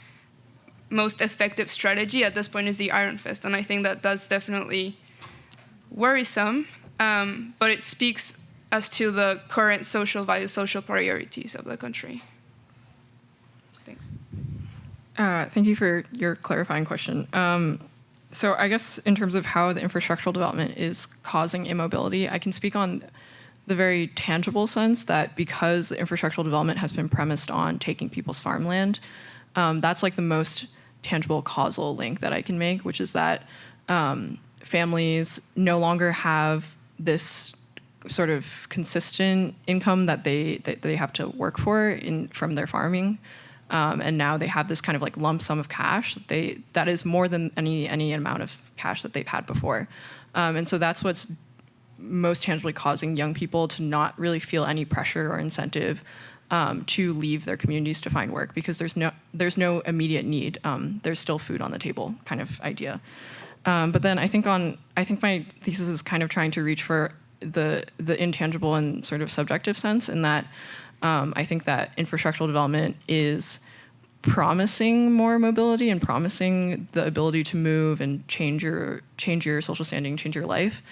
[SPEAKER 3] most effective strategy at this point is the Iron Fist. And I think that that's definitely worrisome, but it speaks as to the current social values, social priorities of the country. Thanks.
[SPEAKER 4] Thank you for your clarifying question. So I guess in terms of how the infrastructural development is causing immobility, I can speak on the very tangible sense that because the infrastructural development has been premised on taking people's farmland, that's like the most tangible causal link that I can make, which is that families no longer have this sort of consistent income that they have to work for from their farming. And now they have this kind of like lump sum of cash that is more than any amount of cash that they've had before. And so that's what's most tangibly causing young people to not really feel any pressure or incentive to leave their communities to find work, because there's no immediate need. There's still food on the table kind of idea. But then I think my thesis is kind of trying to reach for the intangible and sort of subjective sense, in that I think that infrastructural development is promising more mobility and promising the ability to move and change your social standing, change your life.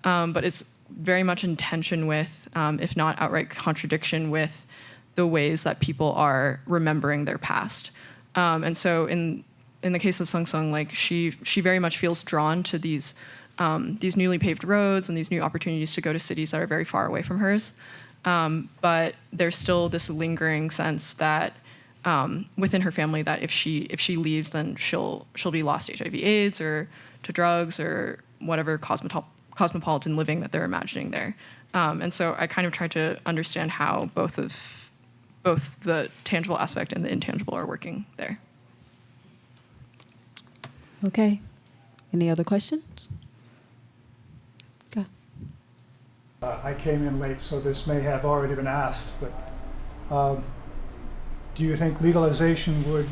[SPEAKER 4] But it's very much in tension with, if not outright contradiction with, the ways that people are remembering their past. And so in the case of Sung Sung, like she very much feels drawn to these newly paved roads and these new opportunities to go to cities that are very far away from hers. But there's still this lingering sense that within her family that if she leaves, then she'll be lost to HIV/AIDS or to drugs or whatever cosmopolitan living that they're imagining there. And so I kind of tried to understand how both the tangible aspect and the intangible are working there.
[SPEAKER 2] Okay. Any other questions? Go.
[SPEAKER 9] I came in late, so this may have already been asked, but do you think legalization would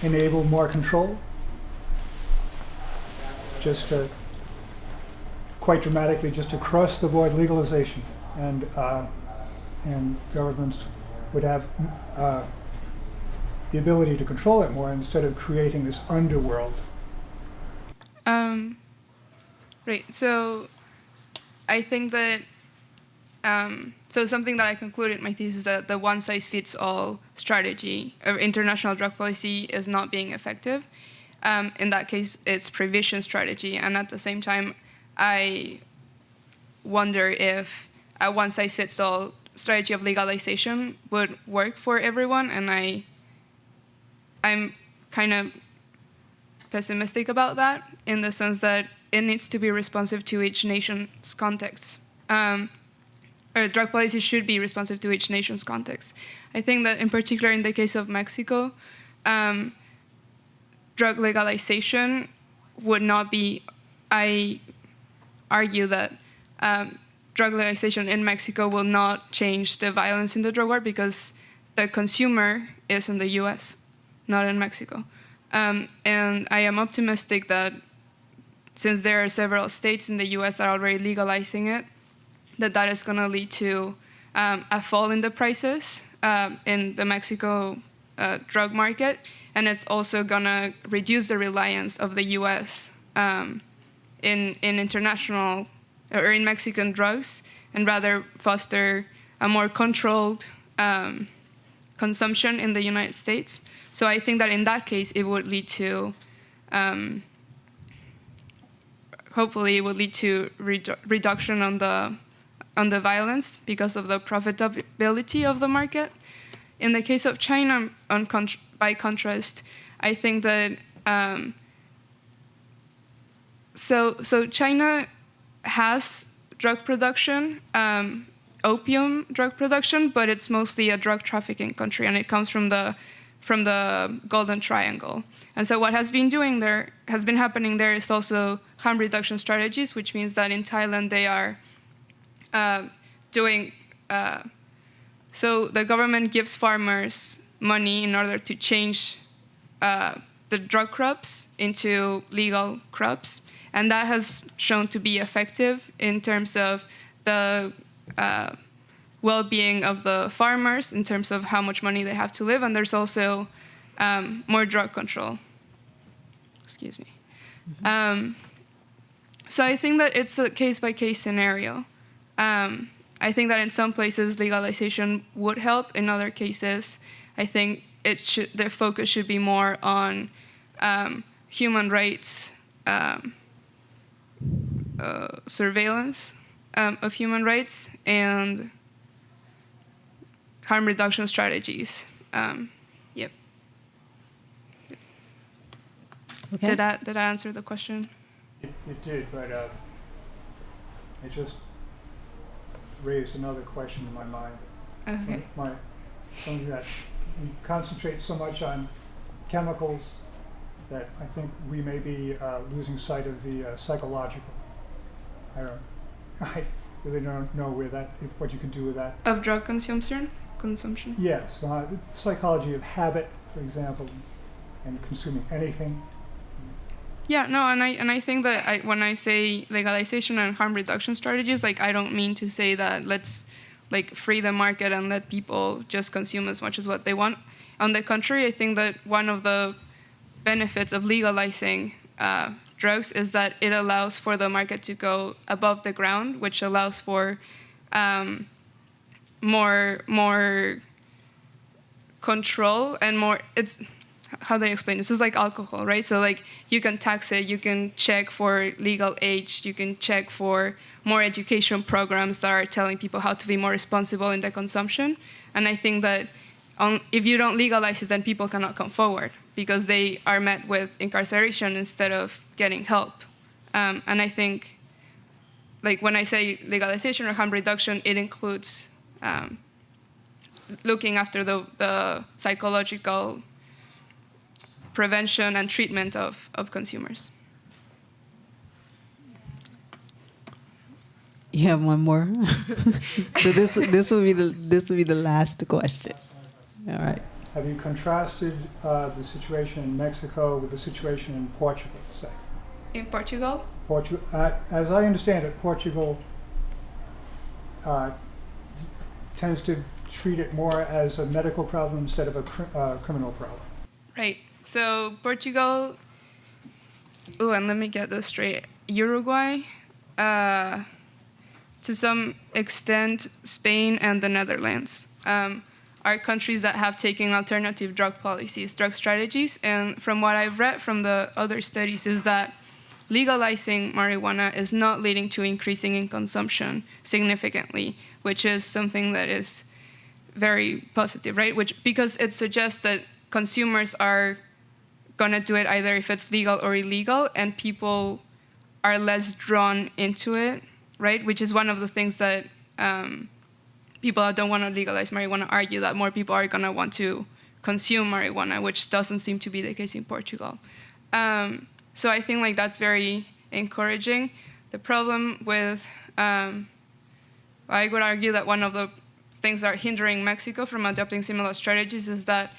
[SPEAKER 9] enable more control? Just to, quite dramatically, just across the board legalization, and governments would have the ability to control it more instead of creating this underworld.
[SPEAKER 3] Right. So I think that so something that I concluded in my thesis is that the one-size-fits-all strategy of international drug policy is not being effective. In that case, it's prohibition strategy, and at the same time, I wonder if a one-size-fits-all strategy of legalization would work for everyone, and I'm kind of pessimistic about that, in the sense that it needs to be responsive to each nation's context. Or drug policy should be responsive to each nation's context. I think that in particular in the case of Mexico, drug legalization would not be, I argue that drug legalization in Mexico will not change the violence in the drug war, because the consumer is in the US, not in Mexico. And I am optimistic that since there are several states in the US that are already legalizing it, that is going to lead to a fall in the prices in the Mexico drug market, and it's also going to reduce the reliance of the US in international or in Mexican drugs, and rather foster a more controlled consumption in the United States. So I think that in that case, it would lead to hopefully it would lead to reduction on the violence because of the profitability of the market. In the case of China, by contrast, I think that so China has drug production, opium drug production, but it's mostly a drug trafficking country, and it comes from the Golden Triangle. And so what has been happening there is also harm reduction strategies, which means that in Thailand they are doing. So the government gives farmers money in order to change the drug crops into legal crops, and that has shown to be effective in terms of the well-being of the farmers, in terms of how much money they have to live, and there's also more drug control. Excuse me. Mm-hmm. So I think that it's a case-by-case scenario. I think that in some places legalization would help. In other cases, I think their focus should be more on human rights surveillance of human rights and harm reduction strategies. Yep.
[SPEAKER 2] Okay.
[SPEAKER 3] Did that answer the question?
[SPEAKER 9] It did, but it just raised another question in my mind.
[SPEAKER 3] Okay.
[SPEAKER 9] Something that we concentrate so much on chemicals that I think we may be losing sight of the psychological. I really don't know what you can do with that.
[SPEAKER 3] Of drug consumption?
[SPEAKER 9] Yes, the psychology of habit, for example, and consuming anything.
[SPEAKER 3] Yeah, no, and I think that when I say legalization and harm reduction strategies, like, I don't mean to say that let's free the market and let people just consume as much as what they want. On the contrary, I think that one of the benefits of legalizing drugs is that it allows for the market to go above the ground, which allows for more control and more. It's how do I explain this? It's like alcohol, right? So you can tax it, you can check for legal age, you can check for more education programs that are telling people how to be more responsible in their consumption. And I think that if you don't legalize it, then people cannot come forward because they are met with incarceration instead of getting help. And I think, when I say legalization or harm reduction, it includes looking after the psychological prevention and treatment of consumers.
[SPEAKER 2] You have one more? So this will be the last question. All right.
[SPEAKER 9] Have you contrasted the situation in Mexico with the situation in Portugal, say?
[SPEAKER 3] In Portugal?
[SPEAKER 9] As I understand it, Portugal tends to treat it more as a medical problem instead of a criminal problem.
[SPEAKER 3] Right. So Portugal, and let me get this straight. Uruguay, to some extent, Spain and the Netherlands are countries that have taken alternative drug policies, drug strategies. And from what I've read from the other studies is that legalizing marijuana is not leading to increasing in consumption significantly, which is something that is very positive, right? Because it suggests that consumers are gonna do it either if it's legal or illegal, and people are less drawn into it, right? Which is one of the things that people that don't want to legalize marijuana argue, that more people are gonna want to consume marijuana, which doesn't seem to be the case in Portugal. So I think that's very encouraging. The problem with, I would argue that one of the things that are hindering Mexico from adopting similar strategies is that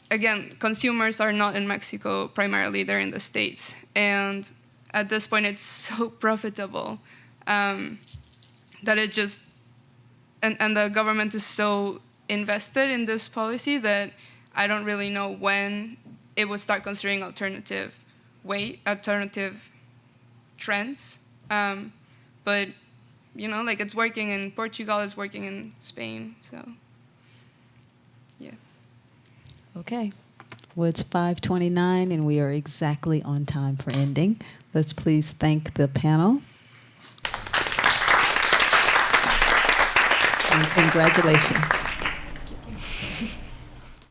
[SPEAKER 3] again, consumers are not in Mexico primarily, they're in the States. And at this point, it's so profitable that it just, and the government is so invested in this policy that I don't really know when it would start considering alternative trends. But, it's working in Portugal, it's working in Spain, so, yeah.
[SPEAKER 2] Okay. Well, it's 5:29, and we are exactly on time for ending. Let's please thank the panel. And congratulations.